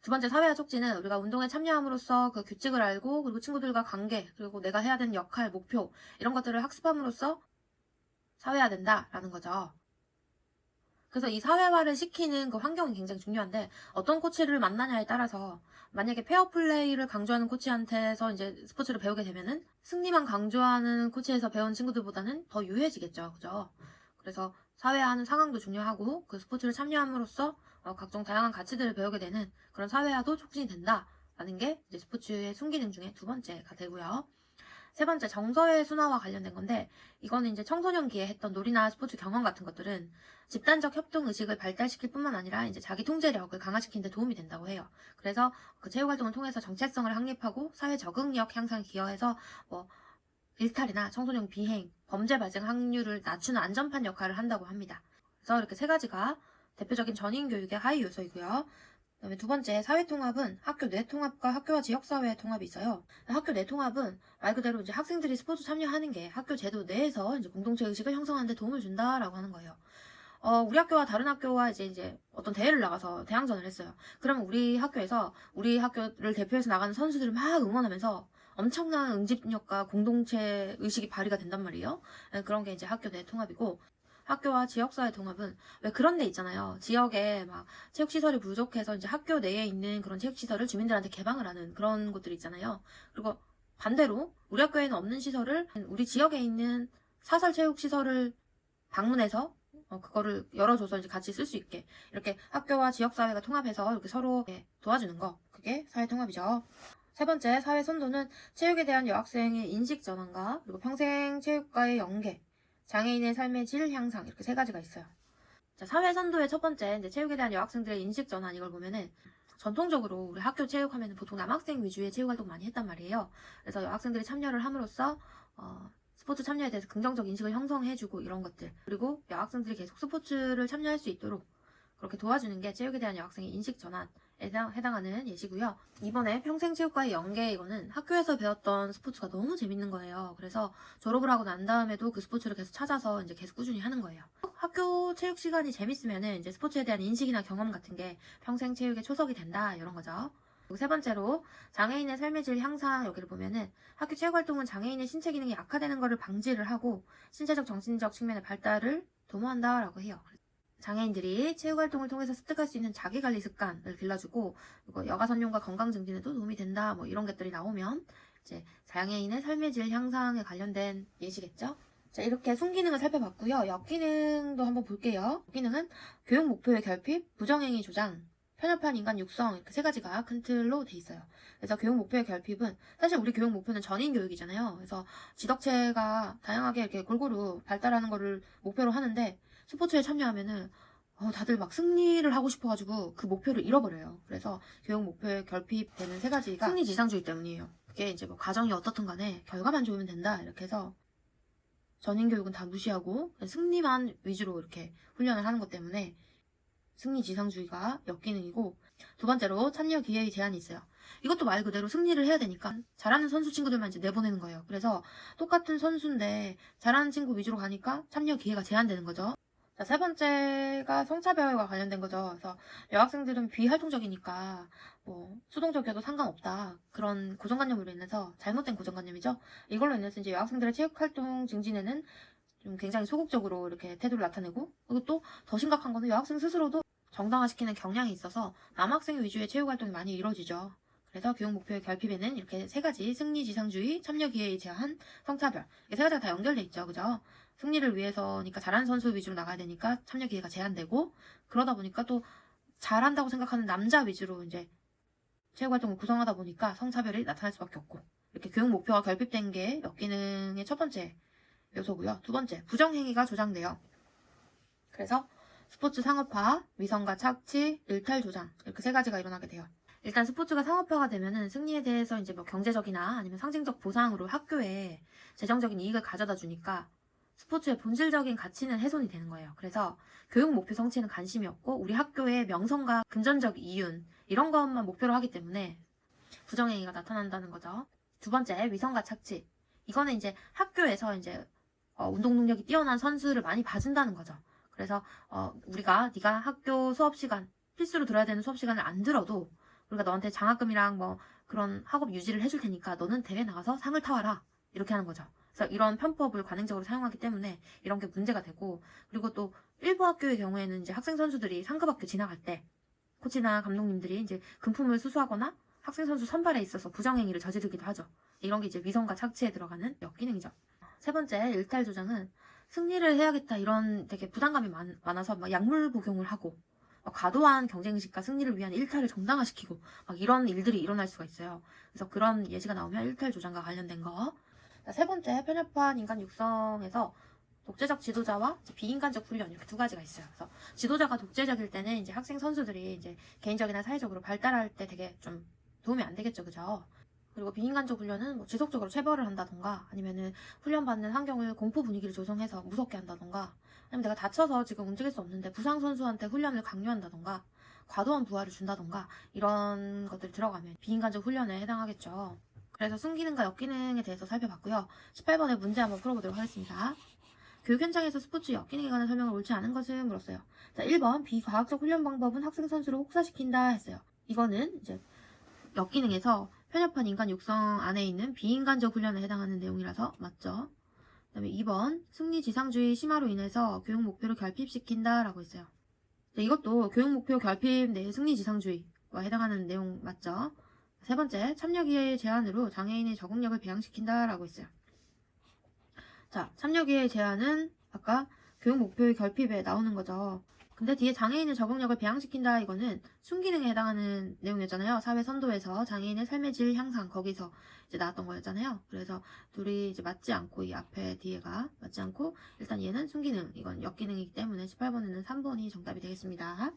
두 번째 사회화 촉진은 우리가 운동에 참여함으로써 그 규칙을 알고 그리고 친구들과 관계 그리고 내가 해야 되는 역할, 목표 이런 것들을 학습함으로써 사회화된다라는 거죠. 그래서 이 사회화를 시키는 그 환경이 굉장히 중요한데 어떤 코치를 만나냐에 따라서 만약에 페어플레이를 강조하는 코치한테서 이제 스포츠를 배우게 되면은 승리만 강조하는 코치에서 배운 친구들보다는 더 유해지겠죠. 그죠? 그래서 사회화하는 상황도 중요하고 그 스포츠를 참여함으로써 각종 다양한 가치들을 배우게 되는 그런 사회화도 촉진이 된다라는 게 이제 스포츠의 순기능 중에 두 번째가 되고요. 세 번째 정서의 순화와 관련된 건데 이거는 이제 청소년기에 했던 놀이나 스포츠 경험 같은 것들은 집단적 협동 의식을 발달시킬 뿐만 아니라 이제 자기 통제력을 강화시키는 데 도움이 된다고 해요. 그래서 그 체육 활동을 통해서 정체성을 확립하고 사회 적응력 향상에 기여해서 일탈이나 청소년 비행, 범죄 발생 확률을 낮추는 안전판 역할을 한다고 합니다. 그래서 이렇게 세 가지가 대표적인 전인 교육의 하위 요소이고요. 그다음에 두 번째 사회통합은 학교 내 통합과 학교와 지역사회의 통합이 있어요. 학교 내 통합은 말 그대로 이제 학생들이 스포츠 참여하는 게 학교 제도 내에서 이제 공동체 의식을 형성하는 데 도움을 준다라고 하는 거예요. 우리 학교와 다른 학교와 이제 어떤 대회를 나가서 대항전을 했어요. 그러면 우리 학교에서 우리 학교를 대표해서 나가는 선수들을 막 응원하면서 엄청난 응집력과 공동체 의식이 발휘가 된단 말이에요. 그런 게 이제 학교 내 통합이고 학교와 지역사회 통합은 왜 그런 데 있잖아요. 지역에 막 체육시설이 부족해서 이제 학교 내에 있는 그런 체육시설을 주민들한테 개방을 하는 그런 곳들 있잖아요. 그리고 반대로 우리 학교에는 없는 시설을 우리 지역에 있는 사설 체육시설을 방문해서 그거를 열어줘서 이제 같이 쓸 수 있게 이렇게 학교와 지역사회가 통합해서 이렇게 서로 도와주는 거 그게 사회통합이죠. 세 번째 사회 선도는 체육에 대한 여학생의 인식 전환과 그리고 평생 체육과의 연계 장애인의 삶의 질 향상 이렇게 세 가지가 있어요. 자, 사회 선도의 첫 번째 이제 체육에 대한 여학생들의 인식 전환 이걸 보면은 전통적으로 우리 학교 체육하면은 보통 남학생 위주의 체육 활동 많이 했단 말이에요. 그래서 여학생들이 참여를 함으로써 스포츠 참여에 대해서 긍정적 인식을 형성해주고 이런 것들 그리고 여학생들이 계속 스포츠를 참여할 수 있도록 그렇게 도와주는 게 체육에 대한 여학생의 인식 전환에 해당하는 예시고요. 이번에 평생체육과의 연계 이거는 학교에서 배웠던 스포츠가 너무 재밌는 거예요. 그래서 졸업을 하고 난 다음에도 그 스포츠를 계속 찾아서 이제 계속 꾸준히 하는 거예요. 학교 체육 시간이 재밌으면은 이제 스포츠에 대한 인식이나 경험 같은 게 평생 체육의 초석이 된다 이런 거죠. 그리고 세 번째로 장애인의 삶의 질 향상 여기를 보면은 학교 체육활동은 장애인의 신체 기능이 악화되는 것을 방지를 하고 신체적 정신적 측면의 발달을 도모한다라고 해요. 장애인들이 체육활동을 통해서 습득할 수 있는 자기관리 습관을 길러주고 그리고 여가선용과 건강 증진에도 도움이 된다 뭐 이런 것들이 나오면 이제 장애인의 삶의 질 향상에 관련된 예시겠죠. 자, 이렇게 순기능을 살펴봤고요. 역기능도 한번 볼게요. 역기능은 교육 목표의 결핍, 부정행위 조장, 편협한 인간 육성 이렇게 세 가지가 큰 틀로 돼 있어요. 그래서 교육 목표의 결핍은 사실 우리 교육 목표는 전인 교육이잖아요. 그래서 지덕체가 다양하게 이렇게 골고루 발달하는 거를 목표로 하는데 스포츠에 참여하면은 다들 막 승리를 하고 싶어가지고 그 목표를 잃어버려요. 그래서 교육 목표에 결핍되는 세 가지가 승리 지상주의 때문이에요. 그게 이제 뭐 가정이 어떻든 간에 결과만 좋으면 된다 이렇게 해서 전인 교육은 다 무시하고 승리만 위주로 이렇게 훈련을 하는 것 때문에 승리 지상주의가 역기능이고, 두 번째로 참여 기회의 제한이 있어요. 이것도 말 그대로 승리를 해야 되니까 잘하는 선수 친구들만 이제 내보내는 거예요. 그래서 똑같은 선수인데 잘하는 친구 위주로 가니까 참여 기회가 제한되는 거죠. 자, 세 번째가 성차별과 관련된 거죠. 그래서 여학생들은 비활동적이니까 뭐 수동적이어도 상관없다, 그런 고정관념으로 인해서, 잘못된 고정관념이죠. 이걸로 인해서 이제 여학생들의 체육활동 증진에는 좀 굉장히 소극적으로 이렇게 태도를 나타내고, 그리고 또 더 심각한 거는 여학생 스스로도 정당화시키는 경향이 있어서 남학생 위주의 체육활동이 많이 이루어지죠. 그래서 교육 목표의 결핍에는 이렇게 세 가지: 승리 지상주의, 참여 기회의 제한, 성차별, 이게 세 가지가 다 연결돼 있죠. 그죠? 승리를 위해서니까 잘하는 선수 위주로 나가야 되니까 참여 기회가 제한되고, 그러다 보니까 또 잘한다고 생각하는 남자 위주로 이제 체육활동을 구성하다 보니까 성차별이 나타날 수밖에 없고, 이렇게 교육 목표가 결핍된 게 역기능의 첫 번째 요소고요. 두 번째, 부정행위가 조장돼요. 그래서 스포츠 상업화, 위선과 착취, 일탈 조장, 이렇게 세 가지가 일어나게 돼요. 일단 스포츠가 상업화가 되면은 승리에 대해서 이제 뭐 경제적이나 아니면 상징적 보상으로 학교에 재정적인 이익을 가져다 주니까 스포츠의 본질적인 가치는 훼손이 되는 거예요. 그래서 교육 목표 성취에는 관심이 없고 우리 학교의 명성과 금전적 이윤, 이런 것만 목표로 하기 때문에 부정행위가 나타난다는 거죠. 두 번째, 위선과 착취. 이거는 이제 학교에서 이제 운동 능력이 뛰어난 선수를 많이 봐준다는 거죠. 그래서 네가 학교 수업 시간, 필수로 들어야 되는 수업 시간을 안 들어도 우리가 너한테 장학금이랑 뭐 그런 학업 유지를 해줄 테니까 너는 대회 나가서 상을 타와라, 이렇게 하는 거죠. 그래서 이런 편법을 관행적으로 사용하기 때문에 이런 게 문제가 되고, 그리고 또 일부 학교의 경우에는 이제 학생 선수들이 상급 학교 지나갈 때 코치나 감독님들이 이제 금품을 수수하거나 학생 선수 선발에 있어서 부정행위를 저지르기도 하죠. 이런 게 이제 위선과 착취에 들어가는 역기능이죠. 세 번째, 일탈 조장은 승리를 해야겠다 이런 되게 부담감이 많아서 막 약물 복용을 하고, 막 과도한 경쟁의식과 승리를 위한 일탈을 정당화시키고 막 이런 일들이 일어날 수가 있어요. 그래서 그런 예시가 나오면 일탈 조장과 관련된 거. 세 번째, 편협한 인간 육성에서 독재적 지도자와 비인간적 훈련, 이렇게 두 가지가 있어요. 그래서 지도자가 독재적일 때는 이제 학생 선수들이 이제 개인적이나 사회적으로 발달할 때 되게 좀 도움이 안 되겠죠, 그죠? 그리고 비인간적 훈련은 뭐 지속적으로 체벌을 한다던가, 아니면은 훈련받는 환경을 공포 분위기를 조성해서 무섭게 한다던가, 아니면 내가 다쳐서 지금 움직일 수 없는데 부상 선수한테 훈련을 강요한다던가, 과도한 부하를 준다던가, 이런 것들이 들어가면 비인간적 훈련에 해당하겠죠. 그래서 순기능과 역기능에 대해서 살펴봤고요. 18번의 문제 한번 풀어보도록 하겠습니다. 교육 현장에서 스포츠 역기능에 관한 설명을 옳지 않은 것을 물었어요. 자, 1번, 비과학적 훈련 방법은 학생 선수를 혹사시킨다 했어요. 이거는 이제 역기능에서 편협한 인간 육성 안에 있는 비인간적 훈련에 해당하는 내용이라서 맞죠. 그 다음에 2번, 승리 지상주의 심화로 인해서 교육 목표를 결핍시킨다 라고 했어요. 자, 이것도 교육 목표 결핍 내 승리 지상주의와 해당하는 내용 맞죠. 세 번째, 참여 기회의 제한으로 장애인의 적응력을 배양시킨다 라고 했어요. 자, 참여 기회의 제한은 아까 교육 목표의 결핍에 나오는 거죠. 근데 뒤에 장애인의 적응력을 배양시킨다, 이거는 순기능에 해당하는 내용이었잖아요. 사회 선도에서 장애인의 삶의 질 향상, 거기서 이제 나왔던 거였잖아요. 그래서 둘이 이제 맞지 않고, 이 앞에 뒤에가 맞지 않고, 일단 얘는 순기능, 이건 역기능이기 때문에 18번에는 3번이 정답이 되겠습니다.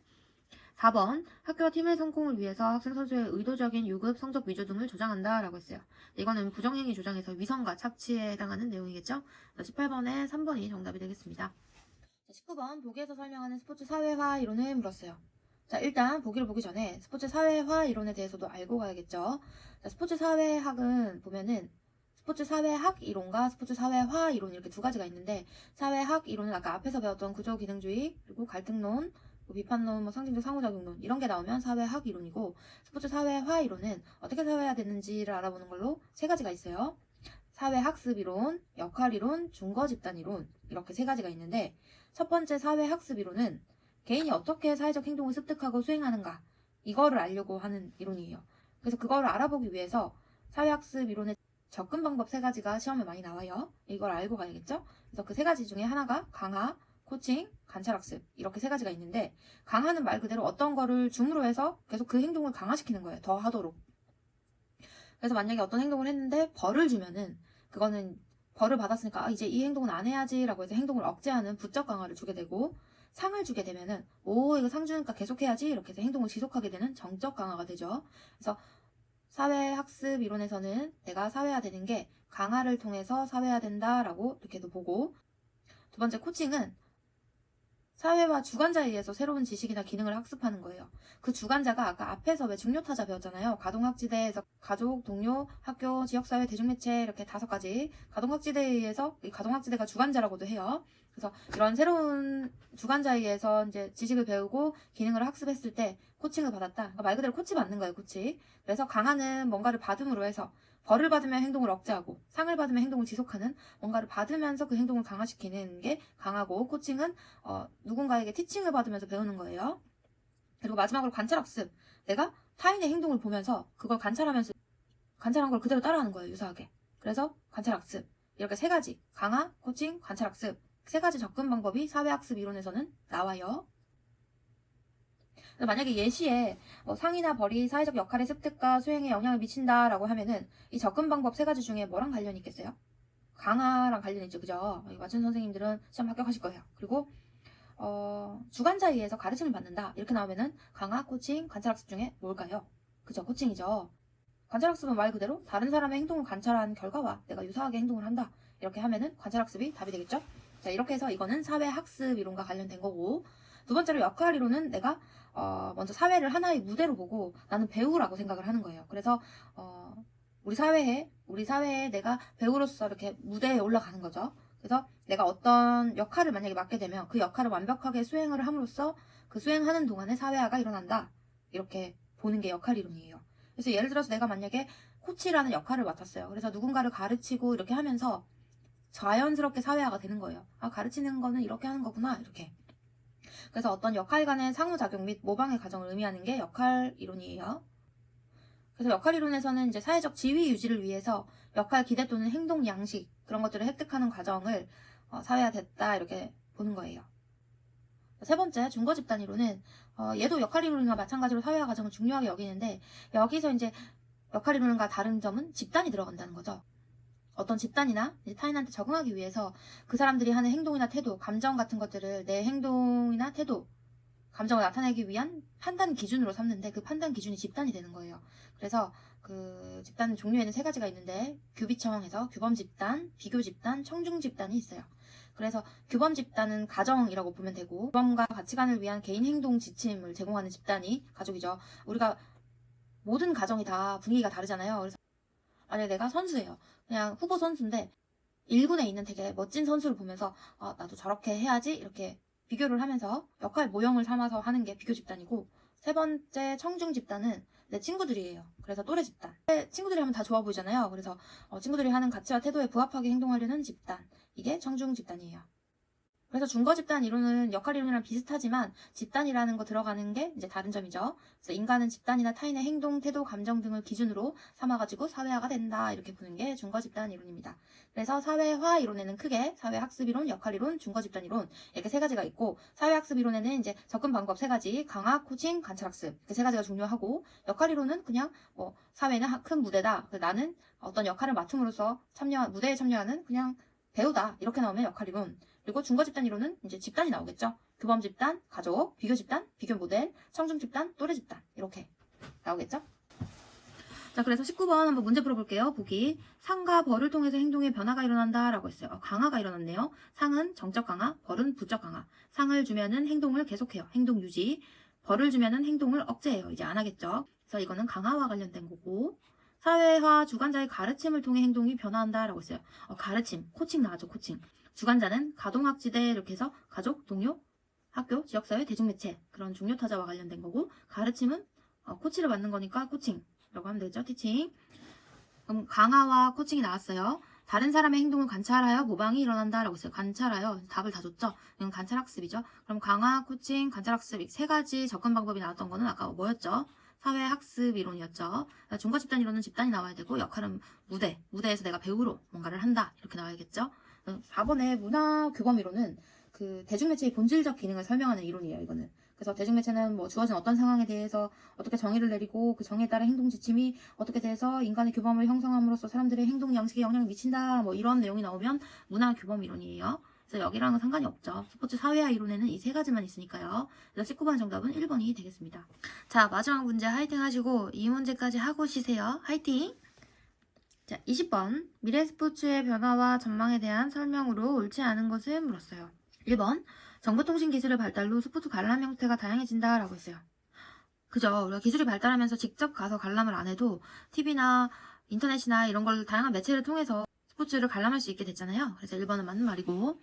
4번, 학교와 팀의 성공을 위해서 학생 선수의 의도적인 유급, 성적 위조 등을 조장한다 라고 했어요. 이거는 부정행위 조장에서 위선과 착취에 해당하는 내용이겠죠. 18번에 3번이 정답이 되겠습니다. 19번, 보기에서 설명하는 스포츠 사회화 이론을 물었어요. 자, 일단 보기를 보기 전에 스포츠 사회화 이론에 대해서도 알고 가야겠죠. 자, 스포츠 사회학은 보면은 스포츠 사회학 이론과 스포츠 사회화 이론, 이렇게 두 가지가 있는데, 사회학 이론은 아까 앞에서 배웠던 구조 기능주의, 그리고 갈등론, 비판론, 상징적 상호작용론, 이런 게 나오면 사회학 이론이고, 스포츠 사회화 이론은 어떻게 사회화 됐는지를 알아보는 걸로 세 가지가 있어요. 사회학습 이론, 역할 이론, 중거 집단 이론, 이렇게 세 가지가 있는데, 첫 번째 사회학습 이론은 개인이 어떻게 사회적 행동을 습득하고 수행하는가, 이거를 알려고 하는 이론이에요. 그래서 그거를 알아보기 위해서 사회학습 이론의 접근 방법 세 가지가 시험에 많이 나와요. 이걸 알고 가야겠죠? 그래서 그 세 가지 중에 하나가 강화, 코칭, 관찰학습, 이렇게 세 가지가 있는데, 강화는 말 그대로 어떤 거를 줌으로 해서 계속 그 행동을 강화시키는 거예요. 더 하도록. 그래서 만약에 어떤 행동을 했는데 벌을 주면은, 그거는 벌을 받았으니까 이제 이 행동은 안 해야지 라고 해서 행동을 억제하는 부적 강화를 주게 되고, 상을 주게 되면은 이거 상 주니까 계속 해야지, 이렇게 해서 행동을 지속하게 되는 정적 강화가 되죠. 그래서 사회학습 이론에서는 내가 사회화되는 게 강화를 통해서 사회화된다라고 이렇게도 보고, 두 번째 코칭은 사회와 주관자에 의해서 새로운 지식이나 기능을 학습하는 거예요. 그 주관자가 아까 앞에서 왜 중요타자 배웠잖아요. 가동학지대에서 가족, 동료, 학교, 지역사회, 대중매체 이렇게 5가지 가동학지대에 의해서, 이 가동학지대가 주관자라고도 해요. 그래서 이런 새로운 주관자에 의해서 이제 지식을 배우고 기능을 학습했을 때 코칭을 받았다. 그러니까 말 그대로 코치 받는 거예요, 코치. 그래서 강화는 뭔가를 받음으로 해서 벌을 받으면 행동을 억제하고 상을 받으면 행동을 지속하는, 뭔가를 받으면서 그 행동을 강화시키는 게 강하고, 코칭은 누군가에게 티칭을 받으면서 배우는 거예요. 그리고 마지막으로 관찰학습. 내가 타인의 행동을 보면서 그걸 관찰하면서 관찰한 걸 그대로 따라하는 거예요, 유사하게. 그래서 관찰학습. 이렇게 3가지, 강화, 코칭, 관찰학습, 3가지 접근 방법이 사회학습 이론에서는 나와요. 만약에 예시에 상이나 벌이 사회적 역할의 습득과 수행에 영향을 미친다라고 하면은 이 접근 방법 3가지 중에 뭐랑 관련이 있겠어요? 강화랑 관련이 있죠, 그죠? 맞춘 선생님들은 시험 합격하실 거예요. 그리고 주관자에 의해서 가르침을 받는다 이렇게 나오면은 강화, 코칭, 관찰학습 중에 뭘까요? 그죠, 코칭이죠. 관찰학습은 말 그대로 다른 사람의 행동을 관찰한 결과와 내가 유사하게 행동을 한다 이렇게 하면은 관찰학습이 답이 되겠죠. 자, 이렇게 해서 이거는 사회학습 이론과 관련된 거고, 두 번째로 역할 이론은 내가 먼저 사회를 하나의 무대로 보고 나는 배우라고 생각을 하는 거예요. 그래서 우리 사회에 내가 배우로서 이렇게 무대에 올라가는 거죠. 그래서 내가 어떤 역할을 만약에 맡게 되면 그 역할을 완벽하게 수행을 함으로써 그 수행하는 동안에 사회화가 일어난다 이렇게 보는 게 역할 이론이에요. 그래서 예를 들어서 내가 만약에 코치라는 역할을 맡았어요. 그래서 누군가를 가르치고 이렇게 하면서 자연스럽게 사회화가 되는 거예요. 아, 가르치는 거는 이렇게 하는 거구나 이렇게. 그래서 어떤 역할 간의 상호작용 및 모방의 과정을 의미하는 게 역할 이론이에요. 그래서 역할 이론에서는 이제 사회적 지위 유지를 위해서 역할 기대 또는 행동 양식 그런 것들을 획득하는 과정을 사회화됐다 이렇게 보는 거예요. 세 번째 준거 집단 이론은 얘도 역할 이론과 마찬가지로 사회화 과정을 중요하게 여기는데, 여기서 이제 역할 이론과 다른 점은 집단이 들어간다는 거죠. 어떤 집단이나 타인한테 적응하기 위해서 그 사람들이 하는 행동이나 태도, 감정 같은 것들을 내 행동이나 태도, 감정을 나타내기 위한 판단 기준으로 삼는데, 그 판단 기준이 집단이 되는 거예요. 그래서 그 집단 종류에는 3가지가 있는데, 규비청에서 규범 집단, 비교 집단, 청중 집단이 있어요. 그래서 규범 집단은 가정이라고 보면 되고, 규범과 가치관을 위한 개인 행동 지침을 제공하는 집단이 가족이죠. 우리가 모든 가정이 다 분위기가 다르잖아요. 그래서 만약에 내가 선수예요. 그냥 후보 선수인데 1군에 있는 되게 멋진 선수를 보면서 나도 저렇게 해야지 이렇게 비교를 하면서 역할 모형을 삼아서 하는 게 비교 집단이고, 3번째 청중 집단은 내 친구들이에요. 그래서 또래 집단. 친구들이 하면 다 좋아 보이잖아요. 그래서 친구들이 하는 가치와 태도에 부합하게 행동하려는 집단. 이게 청중 집단이에요. 그래서 준거 집단 이론은 역할 이론이랑 비슷하지만 집단이라는 거 들어가는 게 이제 다른 점이죠. 그래서 인간은 집단이나 타인의 행동, 태도, 감정 등을 기준으로 삼아가지고 사회화가 된다 이렇게 보는 게 준거 집단 이론입니다. 그래서 사회화 이론에는 크게 사회학습 이론, 역할 이론, 준거 집단 이론 이렇게 3가지가 있고, 사회학습 이론에는 이제 접근 방법 3가지, 강화, 코칭, 관찰학습 이렇게 3가지가 중요하고, 역할 이론은 그냥 사회는 큰 무대다. 나는 어떤 역할을 맡음으로써 무대에 참여하는 그냥 배우다 이렇게 나오면 역할 이론. 그리고 준거 집단 이론은 이제 집단이 나오겠죠. 규범 집단, 가족, 비교 집단, 비교 모델, 청중 집단, 또래 집단 이렇게 나오겠죠. 자, 그래서 19번 한번 문제 풀어볼게요. 보기. 상과 벌을 통해서 행동의 변화가 일어난다 라고 했어요. 강화가 일어났네요. 상은 정적 강화, 벌은 부적 강화. 상을 주면은 행동을 계속해요. 행동 유지. 벌을 주면은 행동을 억제해요. 이제 안 하겠죠. 그래서 이거는 강화와 관련된 거고, 사회화 주관자의 가르침을 통해 행동이 변화한다 라고 했어요. 가르침, 코칭 나왔죠. 코칭. 주관자는 가동학지대 이렇게 해서 가족, 동료, 학교, 지역사회, 대중매체 그런 중요타자와 관련된 거고, 가르침은 코치를 받는 거니까 코칭이라고 하면 되죠. 티칭. 그럼 강화와 코칭이 나왔어요. 다른 사람의 행동을 관찰하여 모방이 일어난다 라고 했어요. 관찰하여 답을 다 줬죠. 이건 관찰학습이죠. 그럼 강화, 코칭, 관찰학습 3가지 접근 방법이 나왔던 거는 아까 뭐였죠? 사회학습 이론이었죠. 준거 집단 이론은 집단이 나와야 되고, 역할은 무대에서 내가 배우로 뭔가를 한다 이렇게 나와야겠죠. 4번의 문화규범 이론은 그 대중매체의 본질적 기능을 설명하는 이론이에요. 이거는. 그래서 대중매체는 주어진 어떤 상황에 대해서 어떻게 정의를 내리고 그 정의에 따라 행동 지침이 어떻게 돼서 인간의 규범을 형성함으로써 사람들의 행동 양식에 영향을 미친다 이런 내용이 나오면 문화규범 이론이에요. 그래서 여기랑은 상관이 없죠. 스포츠 사회화 이론에는 이 세 가지만 있으니까요. 그래서 19번 정답은 1번이 되겠습니다. 자, 마지막 문제 화이팅 하시고 이 문제까지 하고 쉬세요. 화이팅! 자, 20번. 미래 스포츠의 변화와 전망에 대한 설명으로 옳지 않은 것을 물었어요. 1번. 정보통신 기술의 발달로 스포츠 관람 형태가 다양해진다 라고 했어요. 그죠. 우리가 기술이 발달하면서 직접 가서 관람을 안 해도 TV나 인터넷이나 이런 걸 다양한 매체를 통해서 스포츠를 관람할 수 있게 됐잖아요. 그래서 1번은 맞는 말이고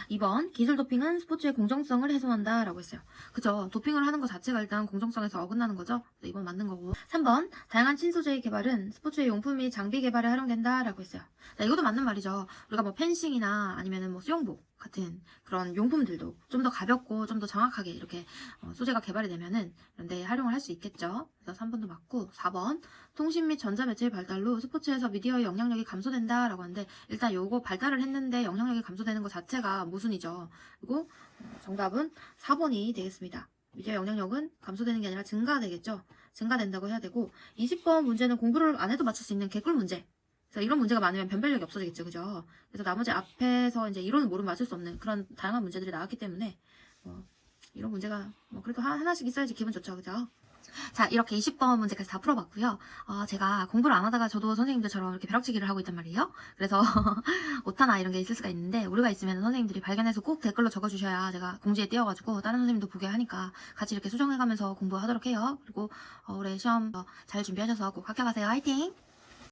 2번 기술 도핑은 스포츠의 공정성을 훼손한다 라고 했어요. 그죠. 도핑을 하는 것 자체가 일단 공정성에서 어긋나는 거죠. 2번 맞는 거고 3번 다양한 신소재의 개발은 스포츠의 용품 및 장비 개발에 활용된다 라고 했어요. 자, 이것도 맞는 말이죠. 우리가 뭐 펜싱이나 아니면은 뭐 수영복 같은 그런 용품들도 좀 더 가볍고 좀 더 정확하게 이렇게 소재가 개발이 되면은 그런데 활용을 할 수 있겠죠. 그래서 3번도 맞고 4번 통신 및 전자매체의 발달로 스포츠에서 미디어의 영향력이 감소된다 라고 하는데 일단 요거 발달을 했는데 영향력이 감소되는 것 자체가 모순이죠. 그리고 정답은 4번이 되겠습니다. 미디어 영향력은 감소되는 게 아니라 증가되겠죠. 증가된다고 해야 되고 20번 문제는 공부를 안 해도 맞출 수 있는 개꿀 문제. 그래서 이런 문제가 많으면 변별력이 없어지겠죠. 그죠? 그래서 나머지 앞에서 이제 이론은 모르면 맞출 수 없는 그런 다양한 문제들이 나왔기 때문에 이런 문제가 그래도 하나씩 있어야지 기분 좋죠. 그죠? 자, 이렇게 20번 문제까지 다 풀어봤고요. 제가 공부를 안 하다가 저도 선생님들처럼 이렇게 벼락치기를 하고 있단 말이에요. 그래서 오타나 이런 게 있을 수가 있는데 오류가 있으면 선생님들이 발견해서 꼭 댓글로 적어주셔야 제가 공지에 띄워가지고 다른 선생님도 보게 하니까 같이 이렇게 수정해가면서 공부하도록 해요. 그리고 올해 시험 잘 준비하셔서 꼭 합격하세요. 화이팅!